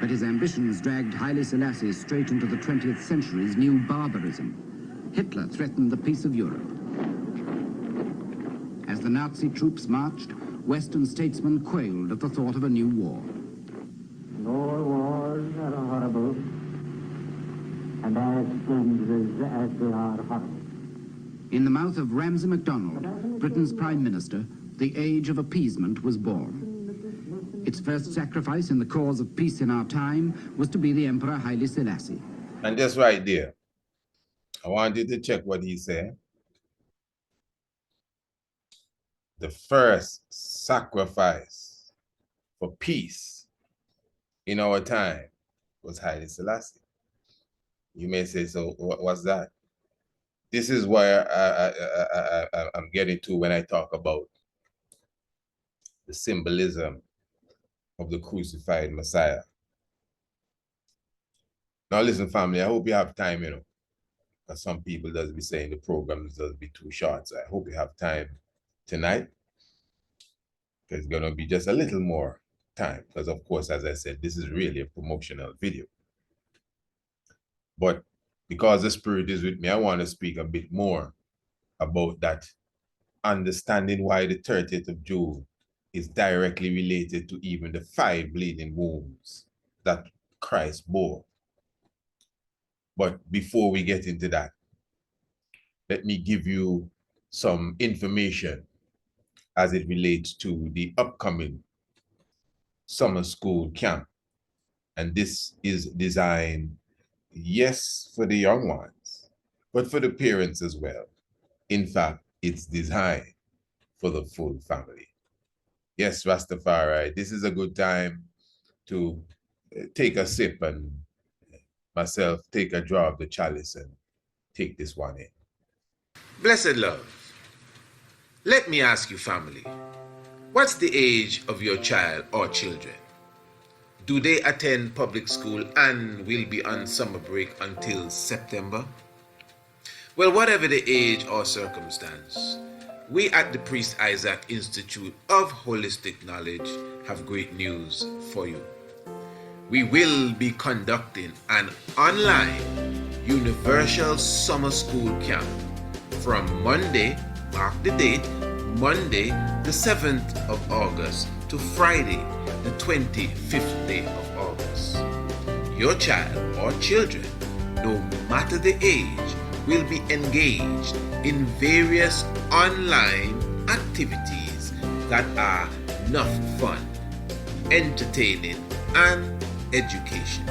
Speaker 3: but his ambitions dragged Haile Selassie straight into the 20th century's new barbarism. Hitler threatened the peace of Europe. As the Nazi troops marched, Western statesmen quailed at the thought of a new war.
Speaker 4: War wars are horrible, and as
Speaker 3: as they are hot. In the mouth of Ramsay MacDonald, Britain's Prime Minister, the age of appeasement was born. Its first sacrifice in the cause of peace in our time was to be the Emperor Haile Selassie.
Speaker 1: And just right there, I want you to check what he said. The first sacrifice for peace in our time was Haile Selassie. You may say, so what's that? This is where I'm getting to when I talk about the symbolism of the crucified Messiah. Now listen, family, I hope you have time, because some people does be saying the programs does be too short. So I hope you have time tonight, because it's going to be just a little more time, because of course, as I said, this is really a promotional video. But because the Spirit is with me, I want to speak a bit more about that, understanding why the 30th of June is directly related to even the 5 bleeding wounds that Christ bore. But before we get into that, let me give you some information as it relates to the upcoming summer school camp. And this is designed, yes, for the young ones, but for the parents as well. In fact, it's designed for the full family. Yes, Rastafari, this is a good time to take a sip and myself take a draw of the chalice and take this one in.
Speaker 2: Blessed love, let me ask you, family, what's the age of your child or children? Do they attend public school and will be on summer break until September? Well, whatever the age or circumstance, we at the Priest Isaac Institute of Holistic Knowledge have great news for you. We will be conducting an online Universal Summer School Camp from Monday, mark the date, Monday the 7th of August to Friday the 25th day of August. Your child or children, no matter the age, will be engaged in various online activities that are enough fun, entertaining, and education.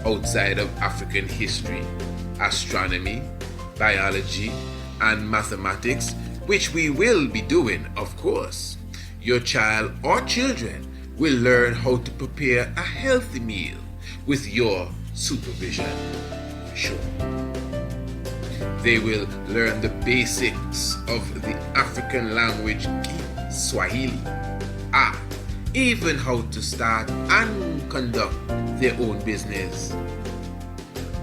Speaker 2: Outside of African history, astronomy, biology, and mathematics, which we will be doing, of course, your child or children will learn how to prepare a healthy meal with your supervision, for sure. They will learn the basics of the African language Swahili, even how to start and conduct their own business.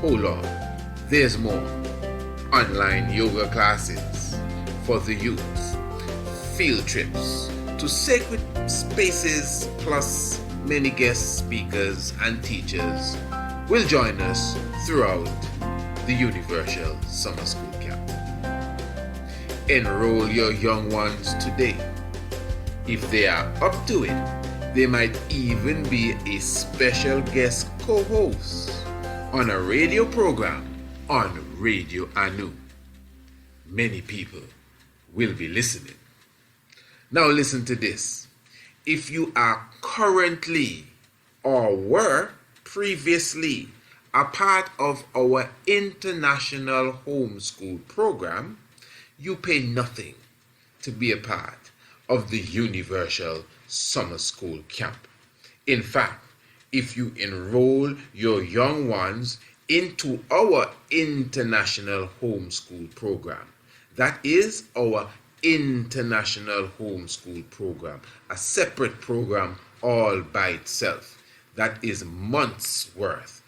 Speaker 2: Hold on, there's more. Online yoga classes for the youth, field trips to sacred spaces, plus many guest speakers and teachers will join us throughout the Universal Summer School Camp. Enroll your young ones today. If they are up to it, they might even be a special guest co-host on a radio program on Radio Anu. Many people will be listening. Now listen to this. If you are currently or were previously a part of our international homeschool program, you pay nothing to be a part of the Universal Summer School Camp. In fact, if you enroll your young ones into our international homeschool program, that is our international homeschool program, a separate program all by itself, that is months worth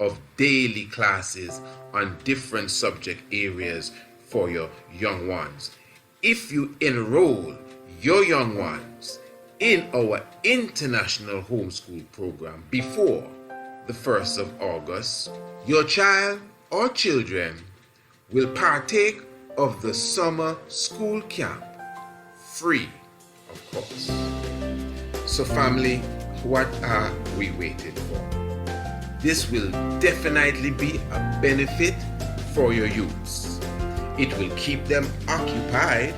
Speaker 2: of daily classes on different subject areas for your young ones. If you enroll your young ones in our international homeschool program before the 1st of August, your child or children will partake of the summer school camp free, of course. So family, what are we waiting for? This will definitely be a benefit for your youths. It will keep them occupied,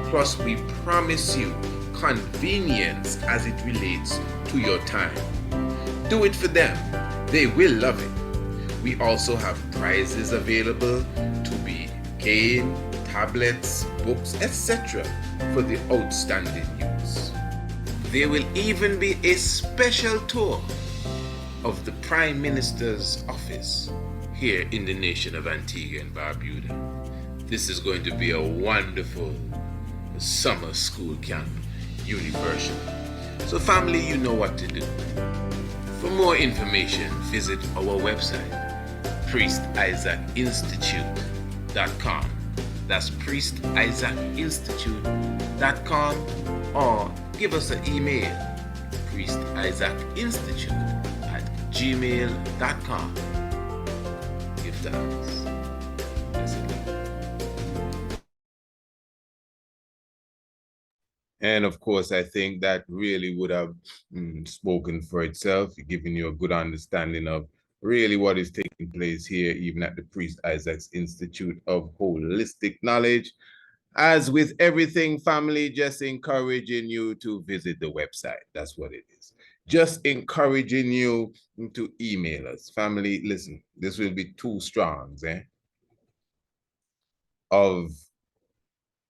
Speaker 2: plus we promise you convenience as it relates to your time. Do it for them. They will love it. We also have prizes available to be gained, tablets, books, etc. for the outstanding youths. There will even be a special tour of the Prime Minister's office here in the nation of Antigua and Barbuda. This is going to be a wonderful summer school camp university. So family, you know what to do. For more information, visit our website, priestisaacinstitute.com. That's priestisaacinstitute.com, or give us an email, priestisaacinstitute@gmail.com. Give thanks.
Speaker 1: And of course, I think that really would have spoken for itself, giving you a good understanding of really what is taking place here, even at the Priest Isaac's Institute of Holistic Knowledge. As with everything, family, just encouraging you to visit the website. That's what it is. Just encouraging you to email us. Family, listen, this will be 2 strands of,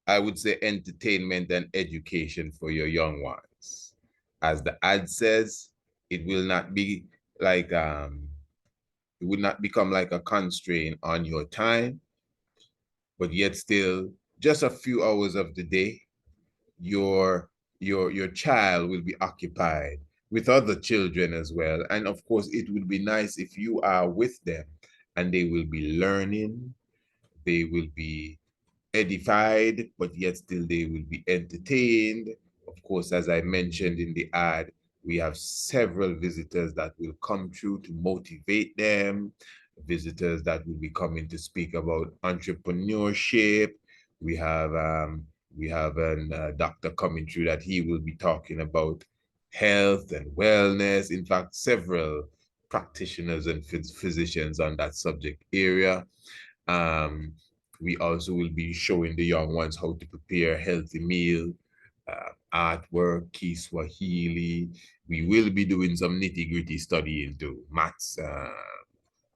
Speaker 1: I would say, entertainment and education for your young ones. As the ad says, it will not be like, it would not become like a constraint on your time, but yet still just a few hours of the day, your child will be occupied with other children as well. And of course, it would be nice if you are with them and they will be learning, they will be edified, but yet still they will be entertained. Of course, as I mentioned in the ad, we have several visitors that will come through to motivate them, visitors that will be coming to speak about entrepreneurship. We have a doctor coming through that he will be talking about health and wellness. In fact, several practitioners and physicians on that subject area. We also will be showing the young ones how to prepare a healthy meal, artwork, Kiswahili. We will be doing some nitty-gritty studying too, maths.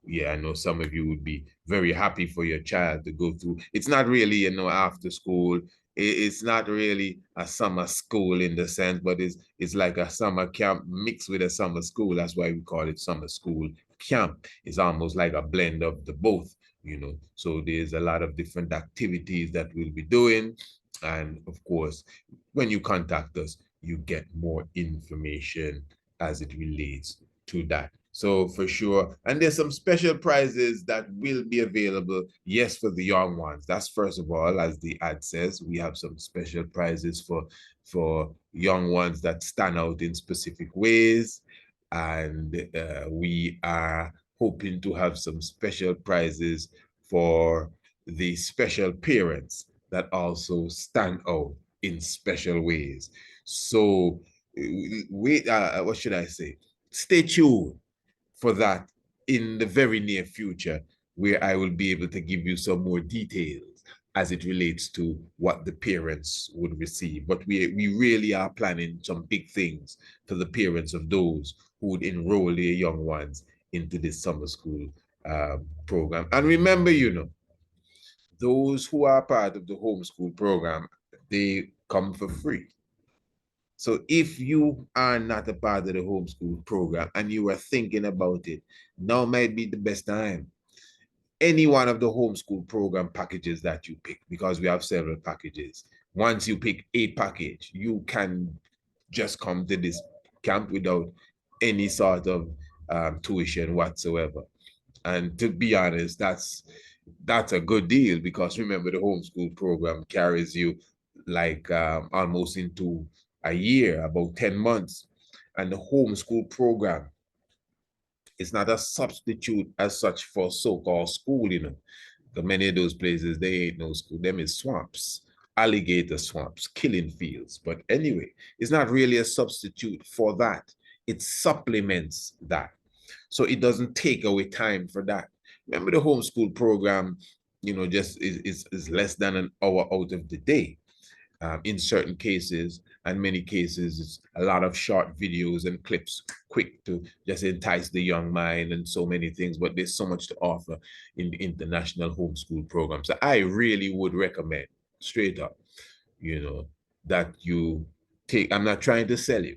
Speaker 1: Yeah, I know some of you would be very happy for your child to go through. It's not really, after school. It's not really a summer school in the sense, but it's like a summer camp mixed with a summer school. That's why we call it summer school camp. It's almost like a blend of the both. So there's a lot of different activities that we'll be doing. And of course, when you contact us, you get more information as it relates to that. So for sure, and there's some special prizes that will be available, yes, for the young ones. That's first of all, as the ad says, we have some special prizes for young ones that stand out in specific ways. And we are hoping to have some special prizes for the special parents that also stand out in special ways. So wait, what should I say? Stay tuned for that in the very near future, where I will be able to give you some more details as it relates to what the parents would receive. But we really are planning some big things for the parents of those who would enroll their young ones into this summer school program. And remember, those who are part of the homeschool program, they come for free. So if you are not a part of the homeschool program and you are thinking about it, now might be the best time. Any one of the homeschool program packages that you pick, because we have several packages. Once you pick a package, you can just come to this camp without any sort of tuition whatsoever. And to be honest, that's a good deal, because remember, the homeschool program carries you like almost into a year, about 10 months. And the homeschool program is not a substitute as such for so-called school, The many of those places, they ain't no school. Them is swamps, alligator swamps, killing fields. But anyway, it's not really a substitute for that. It supplements that. So it doesn't take away time for that. Remember, the homeschool program, you know, just is less than an hour out of the day. In certain cases, and many cases, it's a lot of short videos and clips, quick to just entice the young mind and so many things. But there's so much to offer in the international homeschool program. So I really would recommend, straight up, you know, that you take, I'm not trying to sell you.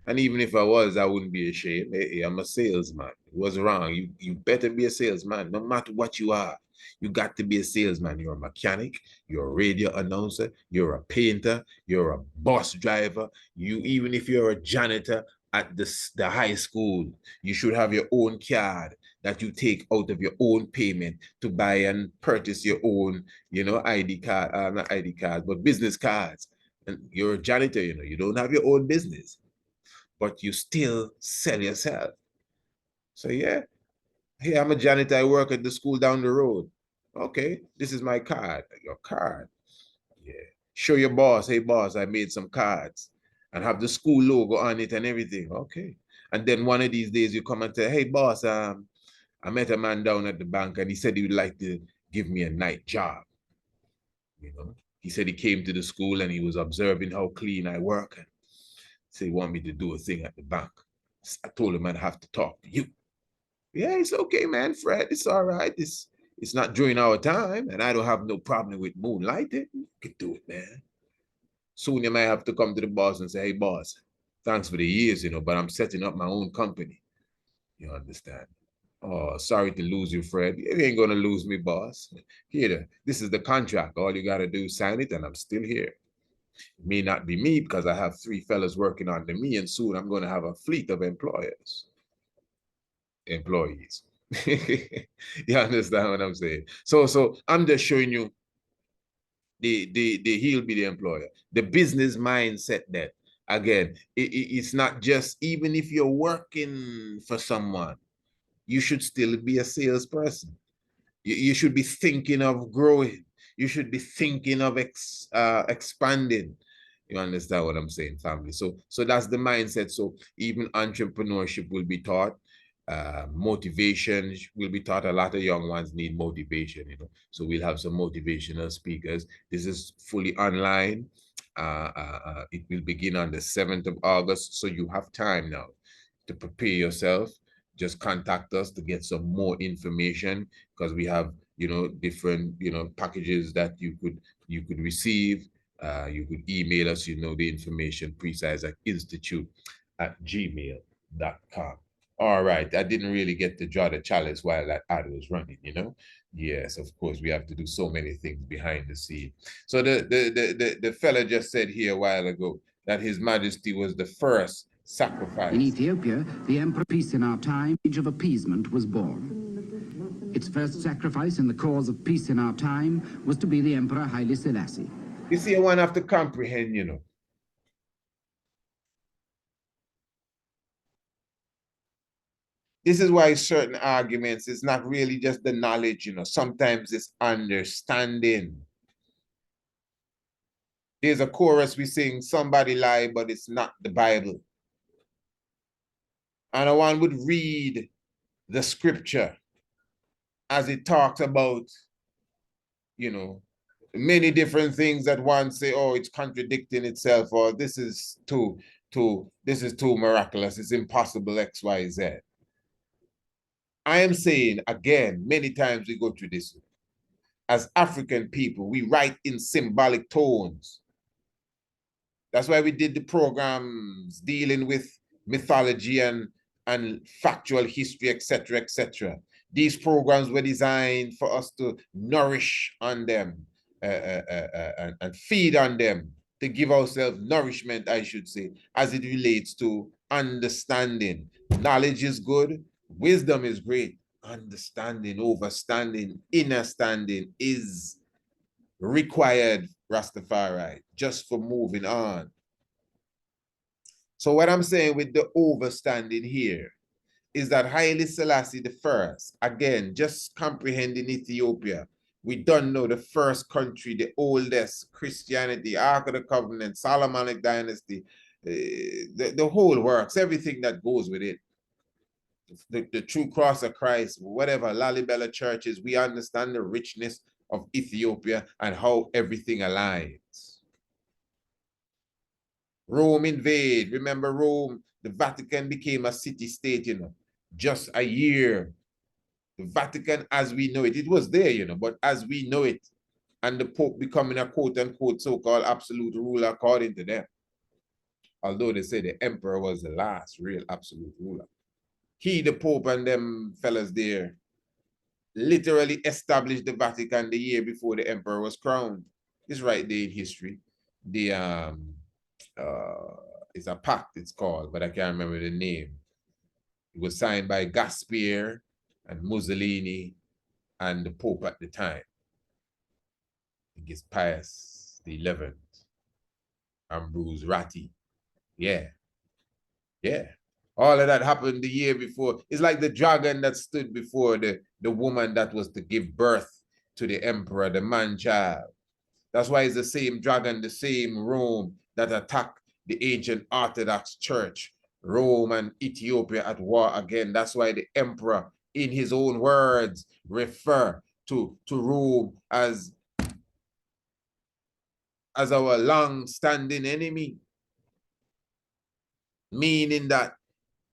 Speaker 1: And even if I was, I wouldn't be ashamed. Hey, I'm a salesman. What's wrong? You better be a salesman, no matter what you are. You got to be a salesman. You're a mechanic, you're a radio announcer, you're a painter, you're a bus driver. You, even if you're a janitor at the high school, you should have your own card that you take out of your own payment to buy and purchase your own, you know, ID card, not ID cards, but business cards. And you're a janitor, you know, you don't have your own business, but you still sell yourself. So yeah, hey, I'm a janitor. I work at the school down the road. Okay, this is my card. Your card. Yeah. Show your boss, hey boss, I made some cards, and have the school logo on it and everything. Okay. And then one of these days you come and say, hey boss, I met a man down at the bank and he said he would like to give me a night job. You know, he said he came to the school and he was observing how clean I work, and so he want me to do a thing at the bank. I told him I'd have to talk to you. Yeah, it's okay, man, Fred. It's all right. It's not during our time, and I don't have no problem with moonlighting. You can do it, man. Soon you might have to come to the boss and say, hey, boss, thanks for the years, you know, but I'm setting up my own company. You understand? Oh, sorry to lose you, Fred. You ain't gonna lose me, boss. Here, this is the contract. All you gotta do is sign it, and I'm still here. It may not be me because I have 3 fellas working under me, and soon I'm gonna have a fleet of employees. You understand what I'm saying? So I'm just showing you he'll be the employer. The business mindset that, again, it's not just, even if you're working for someone, you should still be a salesperson. You should be thinking of growing. You should be thinking of expanding. You understand what I'm saying, family? So that's the mindset. So even entrepreneurship will be taught. Motivation will be taught. A lot of young ones need motivation, you know. So we'll have some motivational speakers. This is fully online. It will begin on the 7th of August. So you have time now to prepare yourself. Just contact us to get some more information, because we have, you know, different, you know, packages that you could receive. You could email us, you know, the information precise@institute@gmail.com. All right, I didn't really get to draw the chalice while that ad was running, you know. Yes, of course, we have to do so many things behind the scene. So the fella just said here a while ago that His Majesty was the first sacrifice.
Speaker 3: In Ethiopia, the Emperor Peace in Our Time, Age of Appeasement, was born. Its first sacrifice in the cause of peace in our time was to be the Emperor Haile Selassie.
Speaker 1: You see, one have to comprehend, you know. This is why certain arguments, it's not really just the knowledge, you know. Sometimes it's understanding. There's a chorus we sing, somebody lie, but it's not the Bible. And one would read the scripture as it talks about, you know, many different things that one say, oh, it's contradicting itself, or this is too miraculous, it's impossible, X, Y, Z. I am saying, again, many times we go through this. As African people, we write in symbolic tones. That's why we did the programs dealing with mythology and factual history, etc., etc. These programs were designed for us to nourish on them and feed on them, to give ourselves nourishment, I should say, as it relates to understanding. Knowledge is good, wisdom is great. Understanding, overstanding, innerstanding is required, Rastafari, just for moving on. So what I'm saying with the overstanding here is that Haile Selassie I, again, just comprehending Ethiopia, we don't know the first country, the oldest, Christianity, Ark of the Covenant, Solomonic dynasty, the whole works, everything that goes with it. the true cross of Christ, whatever, Lalibela churches, we understand the richness of Ethiopia and how everything aligns. Rome invade. Remember Rome, the Vatican became a city-state, you know, just a year. The Vatican as we know it, it was there, you know, but as we know it, and the Pope becoming a quote-unquote so-called absolute ruler according to them. Although they say the emperor was the last real absolute ruler. He, the Pope, and them fellas there literally established the Vatican the year before the emperor was crowned. It's right there in history. The it's a pact, it's called, but I can't remember the name. It was signed by Gaspar and Mussolini and the Pope at the time. I think it's Pius the 11th, Ambrose Ratti. Yeah. All of that happened the year before. It's like the dragon that stood before the woman that was to give birth to the emperor, the man-child. That's why it's the same dragon, the same Rome that attacked the ancient Orthodox Church, Rome and Ethiopia at war again. That's why the emperor, in his own words, refer to Rome as our long-standing enemy. Meaning that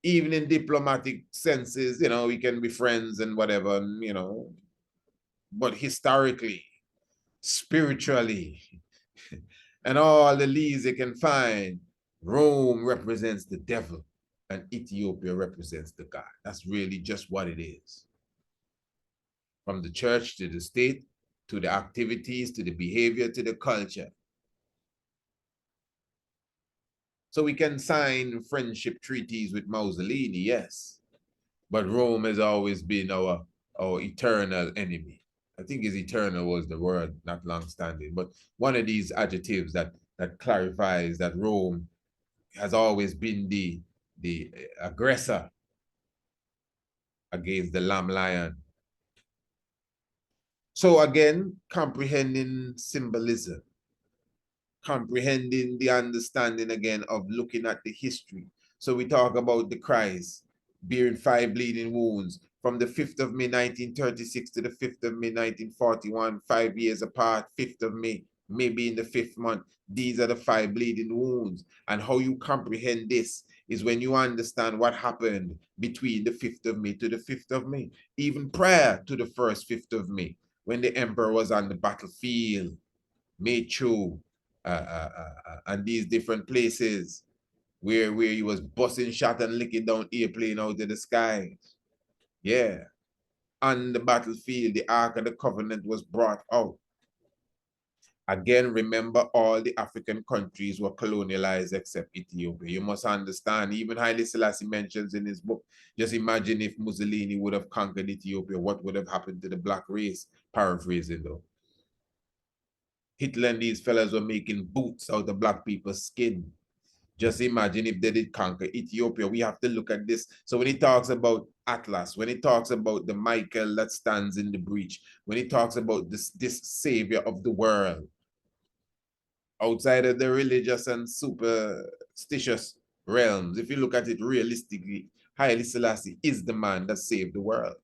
Speaker 1: even in diplomatic senses, you know, we can be friends and whatever, you know, but historically, spiritually, and all the leads they can find, Rome represents the devil and Ethiopia represents the God. That's really just what it is. From the church to the state, to the activities, to the behavior, to the culture. So we can sign friendship treaties with Mussolini, yes. But Rome has always been our eternal enemy. I think his eternal was the word, not long-standing. But one of these adjectives that clarifies that Rome has always been the aggressor against the lamb lion. So again, comprehending symbolism. Comprehending the understanding again of looking at the history. So we talk about the Christ bearing 5 bleeding wounds from the 5th of May 1936 to the 5th of May 1941, 5 years apart, 5th of May, maybe in the 5th month. These are the 5 bleeding wounds. And how you comprehend this is when you understand what happened between the 5th of May to the 5th of May, even prior to the first 5th of May, when the emperor was on the battlefield, made through and these different places where he was busting shot and licking down airplane out of the sky. Yeah. On the battlefield, the Ark of the Covenant was brought out. Again, remember all the African countries were colonialized except Ethiopia. You must understand, even Haile Selassie mentions in his book, just imagine if Mussolini would have conquered Ethiopia, what would have happened to the black race? Paraphrasing though. Hitler and these fellas were making boots out of black people's skin. Just imagine if they did conquer Ethiopia. We have to look at this. So when he talks about Atlas, when he talks about the Michael that stands in the breach, when he talks about this savior of the world, outside of the religious and superstitious realms, if you look at it realistically, Haile Selassie is the man that saved the world.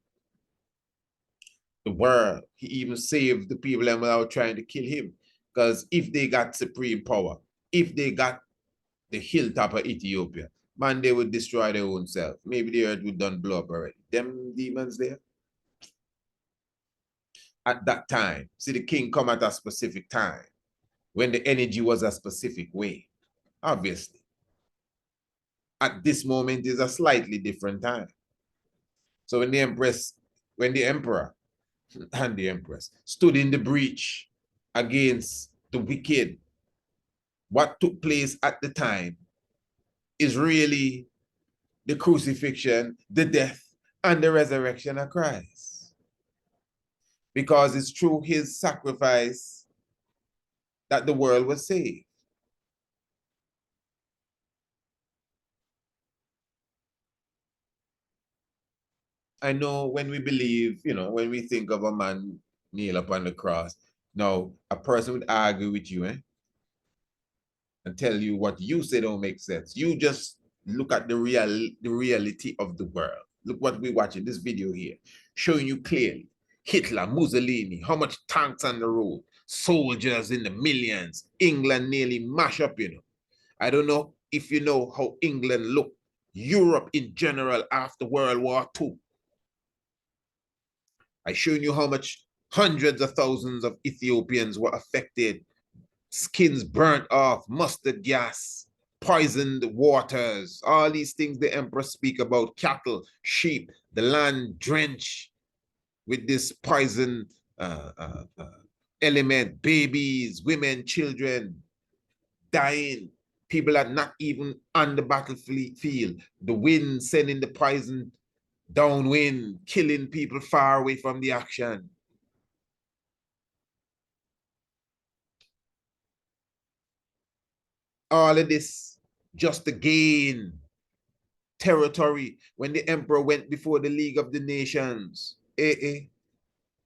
Speaker 1: The world. He even saved the people that were trying to kill him. Because if they got supreme power, if they got the hilltop of Ethiopia, man, they would destroy their own self. Maybe the earth would done blow up already. Them demons there. At that time, see the king come at a specific time when the energy was a specific way, obviously. At this moment is a slightly different time. So when the emperor and the empress stood in the breach against the wicked, what took place at the time is really the crucifixion, the death, and the resurrection of Christ. Because it's through his sacrifice that the world was saved. I know when we believe, you know, when we think of a man nailed upon the cross, now a person would argue with you, and tell you what you say don't make sense. You just look at the reality of the world. Look what we're watching, this video here, showing you clearly. Hitler, Mussolini, how much tanks on the road, soldiers in the millions, England nearly mash up, you know. I don't know if you know how England looked, Europe in general after World War II. I showed you how much hundreds of thousands of Ethiopians were affected, skins burnt off, mustard gas, poisoned waters, all these things the emperor speak about, cattle, sheep, the land drenched with this poison element, babies, women, children dying, people are not even on the battlefield, the wind sending the poison downwind, killing people far away from the action. All of this just to gain territory. When the emperor went before the League of the Nations,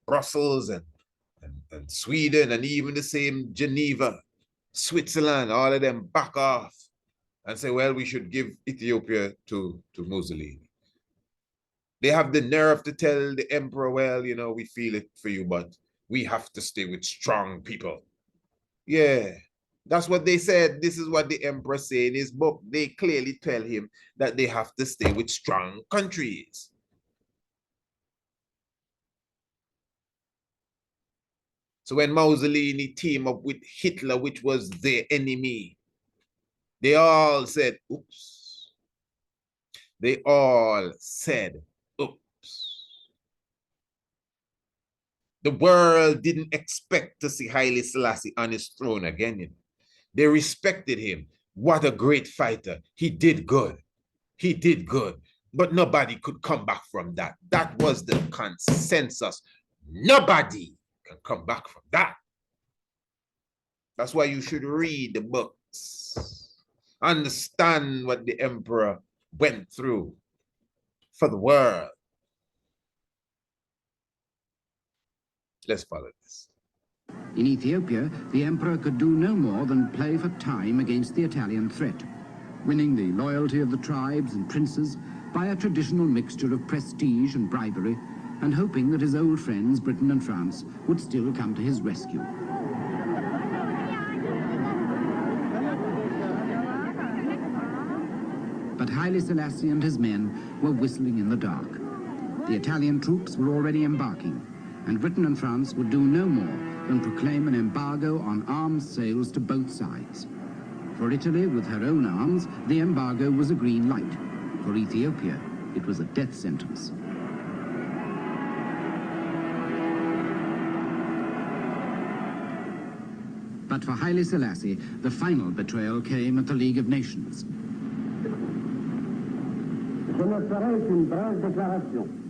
Speaker 1: Brussels and Sweden and even the same Geneva, Switzerland, all of them back off and say, well, we should give Ethiopia to Mussolini. They have the nerve to tell the emperor, well, you know, we feel it for you, but we have to stay with strong people. Yeah, that's what they said. This is what the emperor said in his book. They clearly tell him that they have to stay with strong countries. So when Mussolini teamed up with Hitler, which was their enemy, they all said, oops. They all said, oops. The world didn't expect to see Haile Selassie on his throne again. You know? They respected him. What a great fighter. He did good. He did good. But nobody could come back from that. That was the consensus. Nobody can come back from that. That's why you should read the books. Understand what the emperor went through for the world. Let's follow this.
Speaker 3: In Ethiopia, the emperor could do no more than play for time against the Italian threat, winning the loyalty of the tribes and princes by a traditional mixture of prestige and bribery, and hoping that his old friends, Britain and France, would still come to his rescue. But Haile Selassie and his men were whistling in the dark. The Italian troops were already embarking, and Britain and France would do no more than proclaim an embargo on arms sales to both sides. For Italy, with her own arms, the embargo was a green light. For Ethiopia, it was a death sentence. But for Haile Selassie, the final betrayal came at the League of Nations.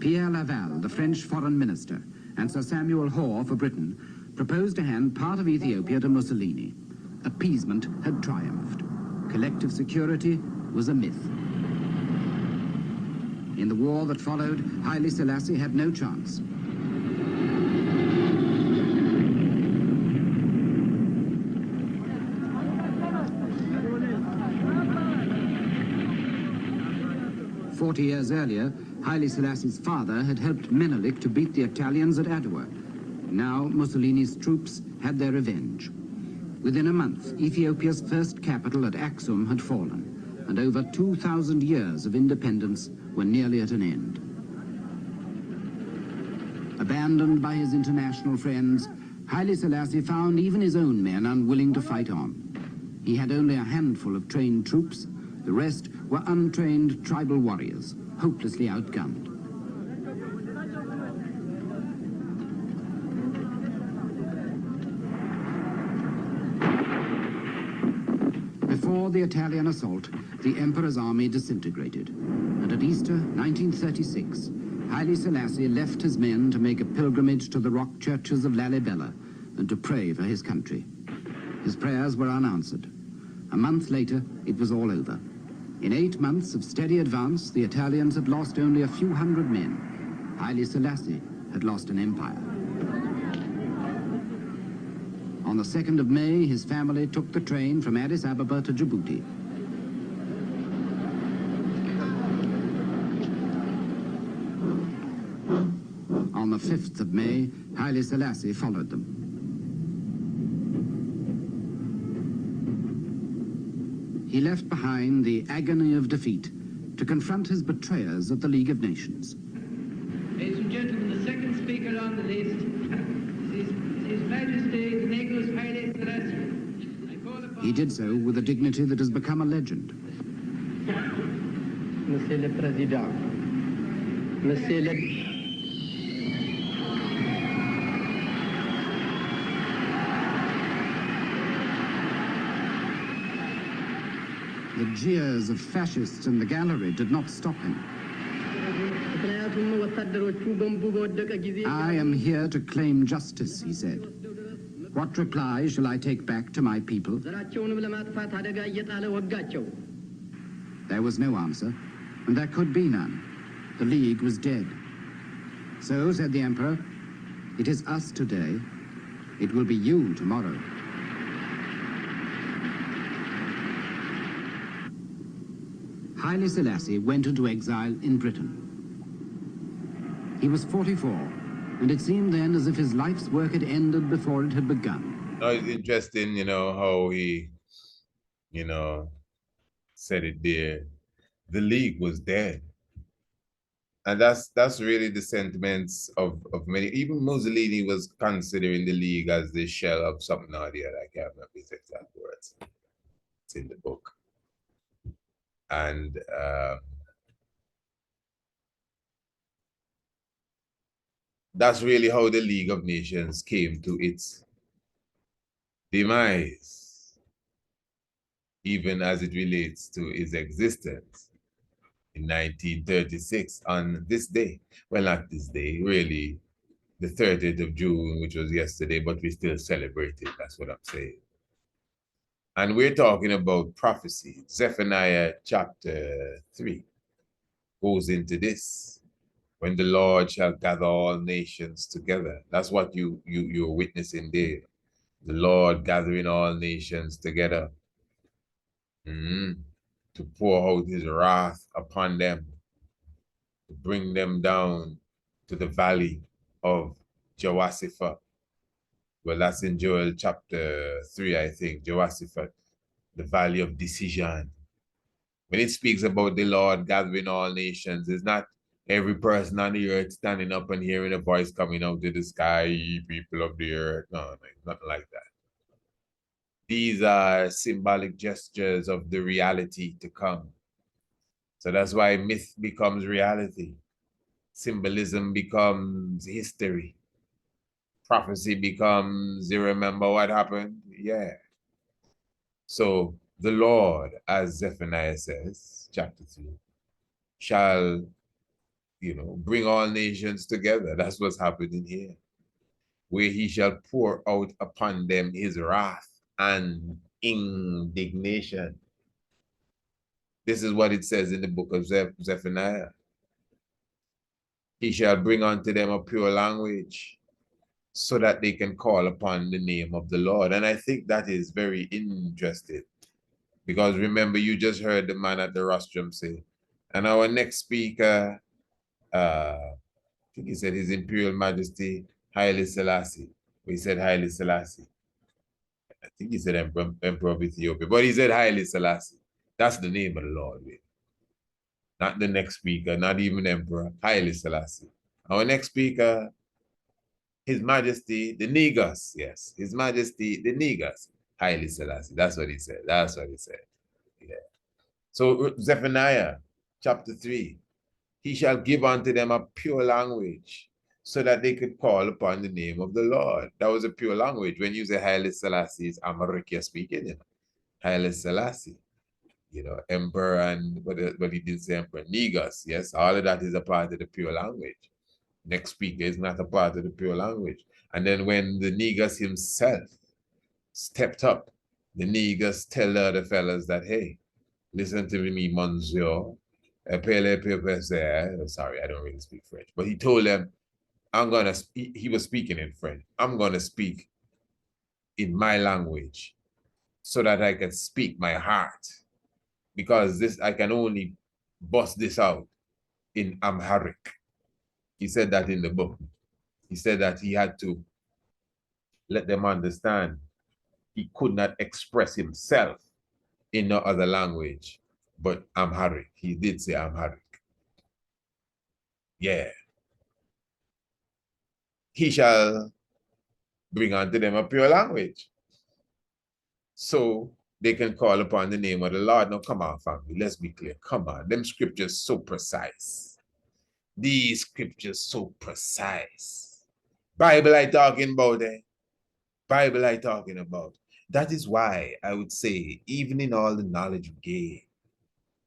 Speaker 3: Pierre Laval, the French foreign minister, and Sir Samuel Hoare for Britain, proposed to hand part of Ethiopia to Mussolini. Appeasement had triumphed. Collective security was a myth. In the war that followed, Haile Selassie had no chance. Forty years earlier, Haile Selassie's father had helped Menelik to beat the Italians at Adwa. Now Mussolini's troops had their revenge. Within a month, Ethiopia's first capital at Aksum had fallen, and over 2,000 years of independence were nearly at an end. Abandoned by his international friends, Haile Selassie found even his own men unwilling to fight on. He had only a handful of trained troops. The rest were untrained tribal warriors, hopelessly outgunned. Before the Italian assault, the emperor's army disintegrated, and at Easter 1936, Haile Selassie left his men to make a pilgrimage to the rock churches of Lalibela and to pray for his country. His prayers were unanswered. A month later, it was all over. In 8 months of steady advance, the Italians had lost only a few hundred men. Haile Selassie had lost an empire. On the 2nd of May, his family took the train from Addis Ababa to Djibouti. On the 5th of May, Haile Selassie followed them. He left behind the agony of defeat to confront his betrayers at the League of Nations.
Speaker 4: Ladies and gentlemen, the second speaker on the list is His Majesty Nicholas Haile Selassie.
Speaker 3: He did so with a dignity that has become a legend.
Speaker 4: Monsieur le Président, Monsieur le...
Speaker 3: The jeers of fascists in the gallery did not stop him. I am here to claim justice, he said. What reply shall I take back to my people? There was no answer, and there could be none. The League was dead. So, said the Emperor, it is us today. It will be you tomorrow. Haile Selassie went into exile in Britain. He was 44, and it seemed then as if his life's work had ended before it had begun.
Speaker 1: Now, it's interesting, how he, said it there. The League was dead. And that's really the sentiments of many. Even Mussolini was considering the League as the shell of something or the other. I can't remember his exact words. It's in the book. And that's really how the League of Nations came to its demise, even as it relates to its existence in 1936 on this day. Well, not this day, really, the 30th of June, which was yesterday, but we still celebrate it. That's what I'm saying. And we're talking about prophecy. Zephaniah chapter 3 goes into this. When the Lord shall gather all nations together. That's what you're witnessing there. The Lord gathering all nations together to pour out his wrath upon them, to bring them down to the valley of Jehoshaphat. Well, that's in Joel chapter 3, I think, Jehoshaphat, the valley of decision. When it speaks about the Lord gathering all nations, it's not every person on the earth standing up and hearing a voice coming out of the sky, ye people of the earth. No, nothing like that. These are symbolic gestures of the reality to come. So that's why myth becomes reality. Symbolism becomes history. Prophecy becomes, you remember what happened? Yeah. So the Lord, as Zephaniah says, chapter 3, shall, bring all nations together. That's what's happening here. Where he shall pour out upon them his wrath and indignation. This is what it says in the book of Zephaniah. He shall bring unto them a pure language so that they can call upon the name of the Lord. And I think that is very interesting. Because remember, you just heard the man at the rostrum say, and our next speaker, I think he said His Imperial Majesty Haile Selassie. He said Haile Selassie. I think he said Emperor of Ethiopia, but he said Haile Selassie. That's the name of the Lord. Not the next speaker, not even Emperor, Haile Selassie. Our next speaker, His Majesty the Negus. Yes, His Majesty the Negus, Haile Selassie. That's what he said. That's what he said. Yeah. So Zephaniah chapter 3. He shall give unto them a pure language so that they could call upon the name of the Lord. That was a pure language. When you say Haile Selassie, it's Amharic speaking, Haile Selassie, Emperor, and but he did say Emperor Negus. Yes, all of that is a part of the pure language. Next speaker is not a part of the pure language. And then when the Negus himself stepped up, the Negus tell the other fellas that, hey, listen to me, Monsieur. Sorry, I don't really speak French. But he told them, he was speaking in French. I'm going to speak in my language so that I can speak my heart. Because I can only bust this out in Amharic. He said that in the book. He said that he had to let them understand he could not express himself in no other language but Amharic. He did say Amharic. Yeah. He shall bring unto them a pure language, so they can call upon the name of the Lord. Now, come on, family, let's be clear. Come on, them scriptures so precise. These scriptures so precise. Bible I talking about, eh? Bible I talking about. That is why I would say, even in all the knowledge we gain,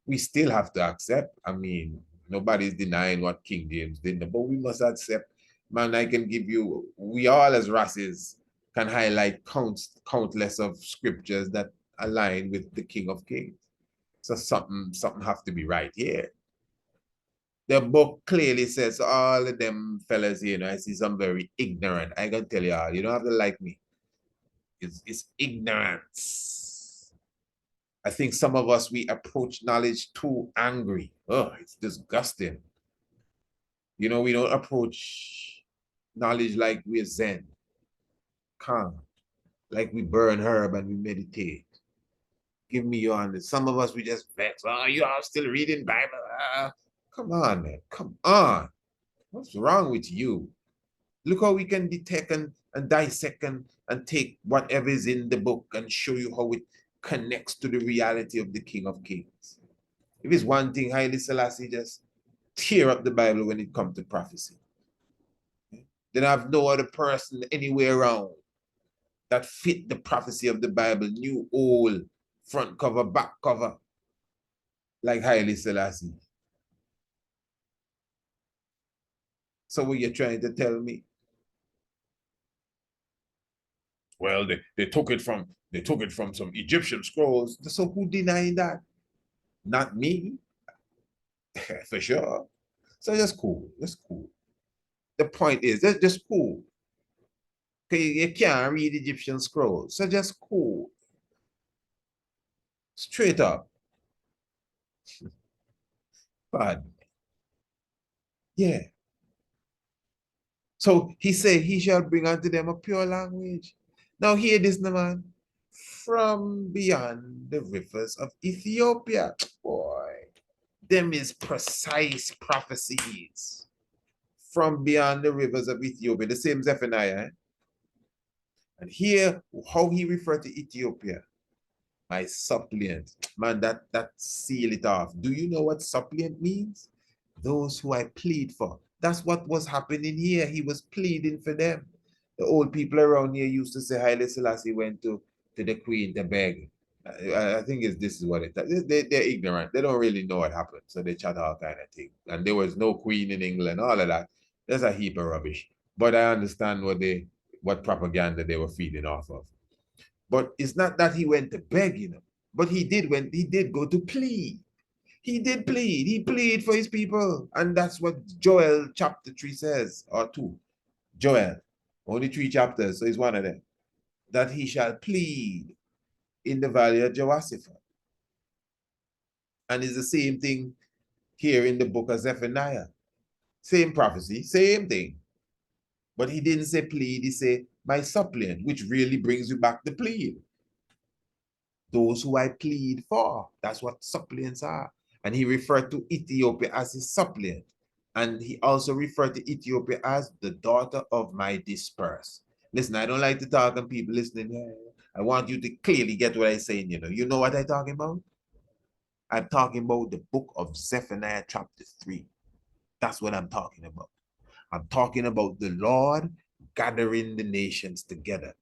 Speaker 1: we still have to accept. I mean, nobody's denying what King James did, but we must accept. Man, I can give you, we all as races can highlight countless of scriptures that align with the King of Kings. So something have to be right here. The book clearly says all of them fellas here, I see some very ignorant. I can tell you all, you don't have to like me. It's ignorance. I think some of us, we approach knowledge too angry. Oh, it's disgusting. We don't approach knowledge like we're Zen, calm, like we burn herb and we meditate. Give me your understanding. Some of us, we just vex. Oh, you are still reading Bible. Come on, man. Come on. What's wrong with you? Look how we can detect and dissect and take whatever is in the book and show you how it connects to the reality of the King of Kings. If it's one thing, Haile Selassie just tear up the Bible when it comes to prophecy. Then I have no other person anywhere around that fit the prophecy of the Bible, new, old, front cover, back cover, like Haile Selassie. So what you're trying to tell me? Well, they took it from some Egyptian scrolls. So who denying that? Not me. For sure. So that's cool. That's cool. The point is, that's just cool. You can't read Egyptian scrolls. So just cool. Straight up. But yeah. So he said he shall bring unto them a pure language. Now hear this, man. From beyond the rivers of Ethiopia. Boy, them is precise prophecies. From beyond the rivers of Ethiopia. The same Zephaniah. And here, how he referred to Ethiopia. My suppliant. Man, that seal it off. Do you know what suppliant means? Those who I plead for. That's what was happening here. He was pleading for them. The old people around here used to say Haile Selassie went to the queen to beg. I think this is what it is. They're ignorant. They don't really know what happened. So they chat all kind of things. And there was no queen in England, all of that. That's a heap of rubbish. But I understand what propaganda they were feeding off of. But it's not that he went to beg, but he did go to plead. He did plead. He pleaded for his people. And that's what Joel chapter 3 says, or 2. Joel, only 3 chapters, so it's one of them. That he shall plead in the valley of Jehoshaphat. And it's the same thing here in the book of Zephaniah. Same prophecy, same thing. But he didn't say plead, he said my suppliant, which really brings you back to plead. Those who I plead for. That's what suppliants are. And he referred to Ethiopia as his suppliant. And he also referred to Ethiopia as the daughter of my dispersed. Listen, I don't like to talk and people listening. I want you to clearly get what I'm saying, You know what I'm talking about? I'm talking about the book of Zephaniah chapter 3. That's what I'm talking about. I'm talking about the Lord gathering the nations together.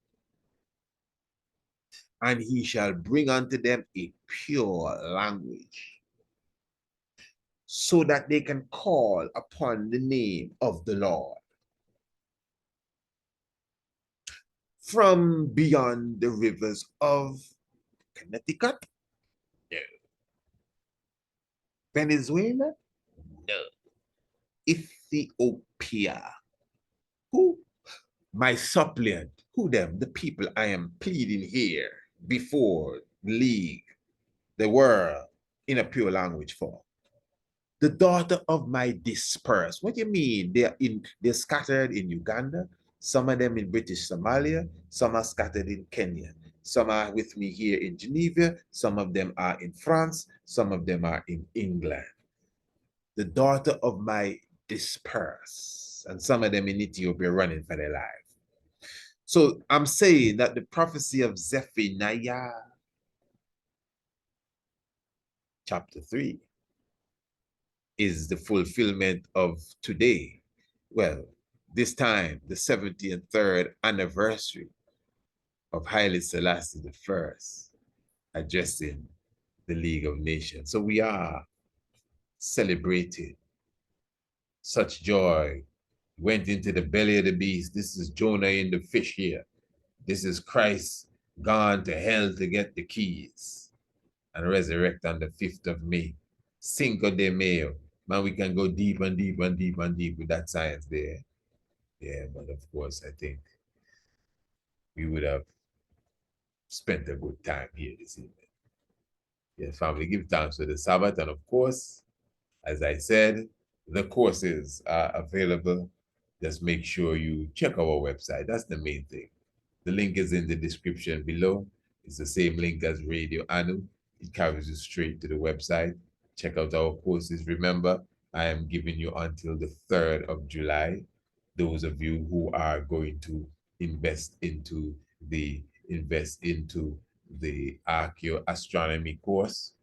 Speaker 1: And he shall bring unto them a pure language, so that they can call upon the name of the Lord. From beyond the rivers of Connecticut? No. Venezuela? No. Ethiopia. Who? My suppliant. Who them? The people I am pleading here before the league, the world, in a pure language for.
Speaker 2: The daughter of my dispersed. What do you mean? They're scattered in Uganda, some of them in British Somalia, some are scattered in Kenya. Some are with me here in Geneva, some of them are in France, some of them are in England. The daughter of my dispersed, and some of them in Ethiopia running for their life. So I'm saying that the prophecy of Zephaniah chapter 3 is the fulfillment of today. Well, this time, the 73rd anniversary of Haile Selassie I addressing the League of Nations. So we are celebrating. Such joy went into the belly of the beast. This is Jonah in the fish here. This is Christ gone to hell to get the keys and resurrect on the 5th of May. Cinco de Mayo. Man, we can go deep and deep and deep and deep with that science there. Yeah, but of course, I think we would have spent a good time here this evening. Yeah, family, give thanks for the Sabbath. And of course, as I said, the courses are available. Just make sure you check our website. That's the main thing. The link is in the description below. It's the same link as Radio Anu. It carries you straight to the website. Check out our courses. Remember, I am giving you until the 3rd of July. Those of you who are going to invest into the ARCHAEOASTRONOMY course.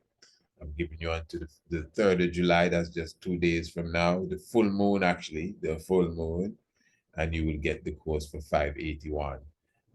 Speaker 2: I'm giving you until the 3rd of July. That's just 2 days from now. The full moon, actually, the full moon. And you will get the course for $581.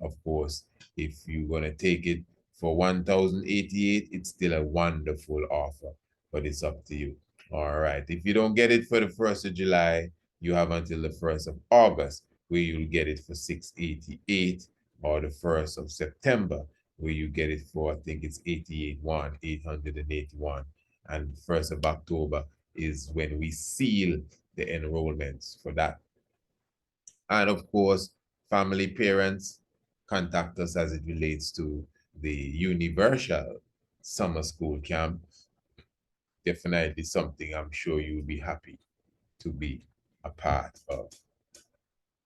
Speaker 2: Of course, if you're going to take it for $1,088, it's still a wonderful offer, but it's up to you. All right. If you don't get it for the 1st of July, you have until the 1st of August, where you'll get it for $688, or the 1st of September, where you get it for, I think it's $881. And 1st of October is when we seal the enrollments for that. And of course, family, parents, contact us as it relates to the Universal Summer School Camp. Definitely something I'm sure you'll be happy to be a part of.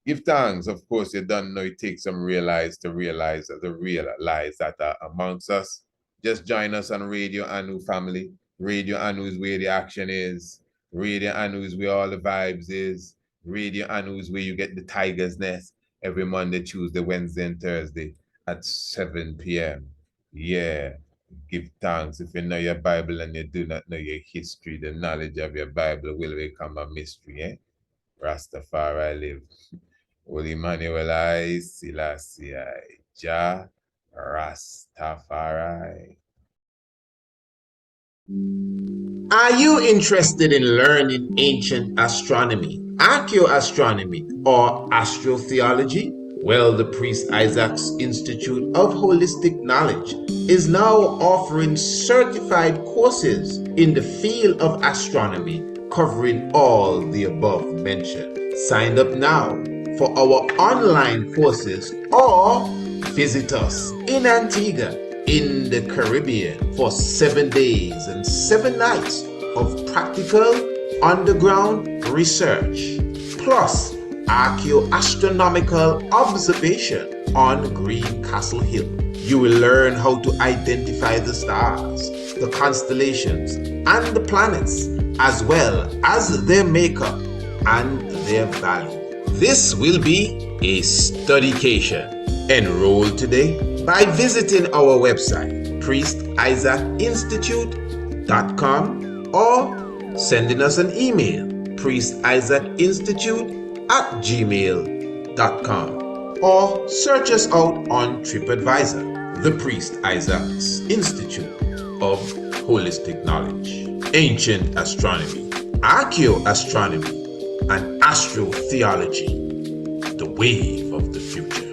Speaker 2: Give thanks. Of course, you don't know it takes some realize that are amongst us. Just join us on Radio Anu, family. Radio Anu is where the action is. Radio Anu is where all the vibes is. Radio Anu is where you get the Tiger's Nest every Monday, Tuesday, Wednesday, and Thursday at 7 p.m. Yeah, give thanks. If you know your Bible and you do not know your history, the knowledge of your Bible will become a mystery. Eh? Rastafari live. Holy Emmanuel, SELASSIE, Jah, Rastafari.
Speaker 5: Are you interested in learning ancient astronomy, archaeoastronomy, or astrotheology? Well, the Priest Isaac's Institute of Holistic Knowledge is now offering certified courses in the field of astronomy, covering all the above mentioned. Sign up now for our online courses or visit us in Antigua, in the Caribbean, for 7 days and 7 nights of practical underground research, plus archaeoastronomical observation on Green Castle Hill. You will learn how to identify the stars, the constellations, and the planets, as well as their makeup and their value. This will be a studycation. Enroll today by visiting our website, priestisaacinstitute.com, or sending us an email, priestisaacinstitute@gmail.com, or search us out on TripAdvisor, the Priest Isaac's Institute of Holistic Knowledge, Ancient Astronomy, Archaeoastronomy, and Astrotheology, the wave of the future.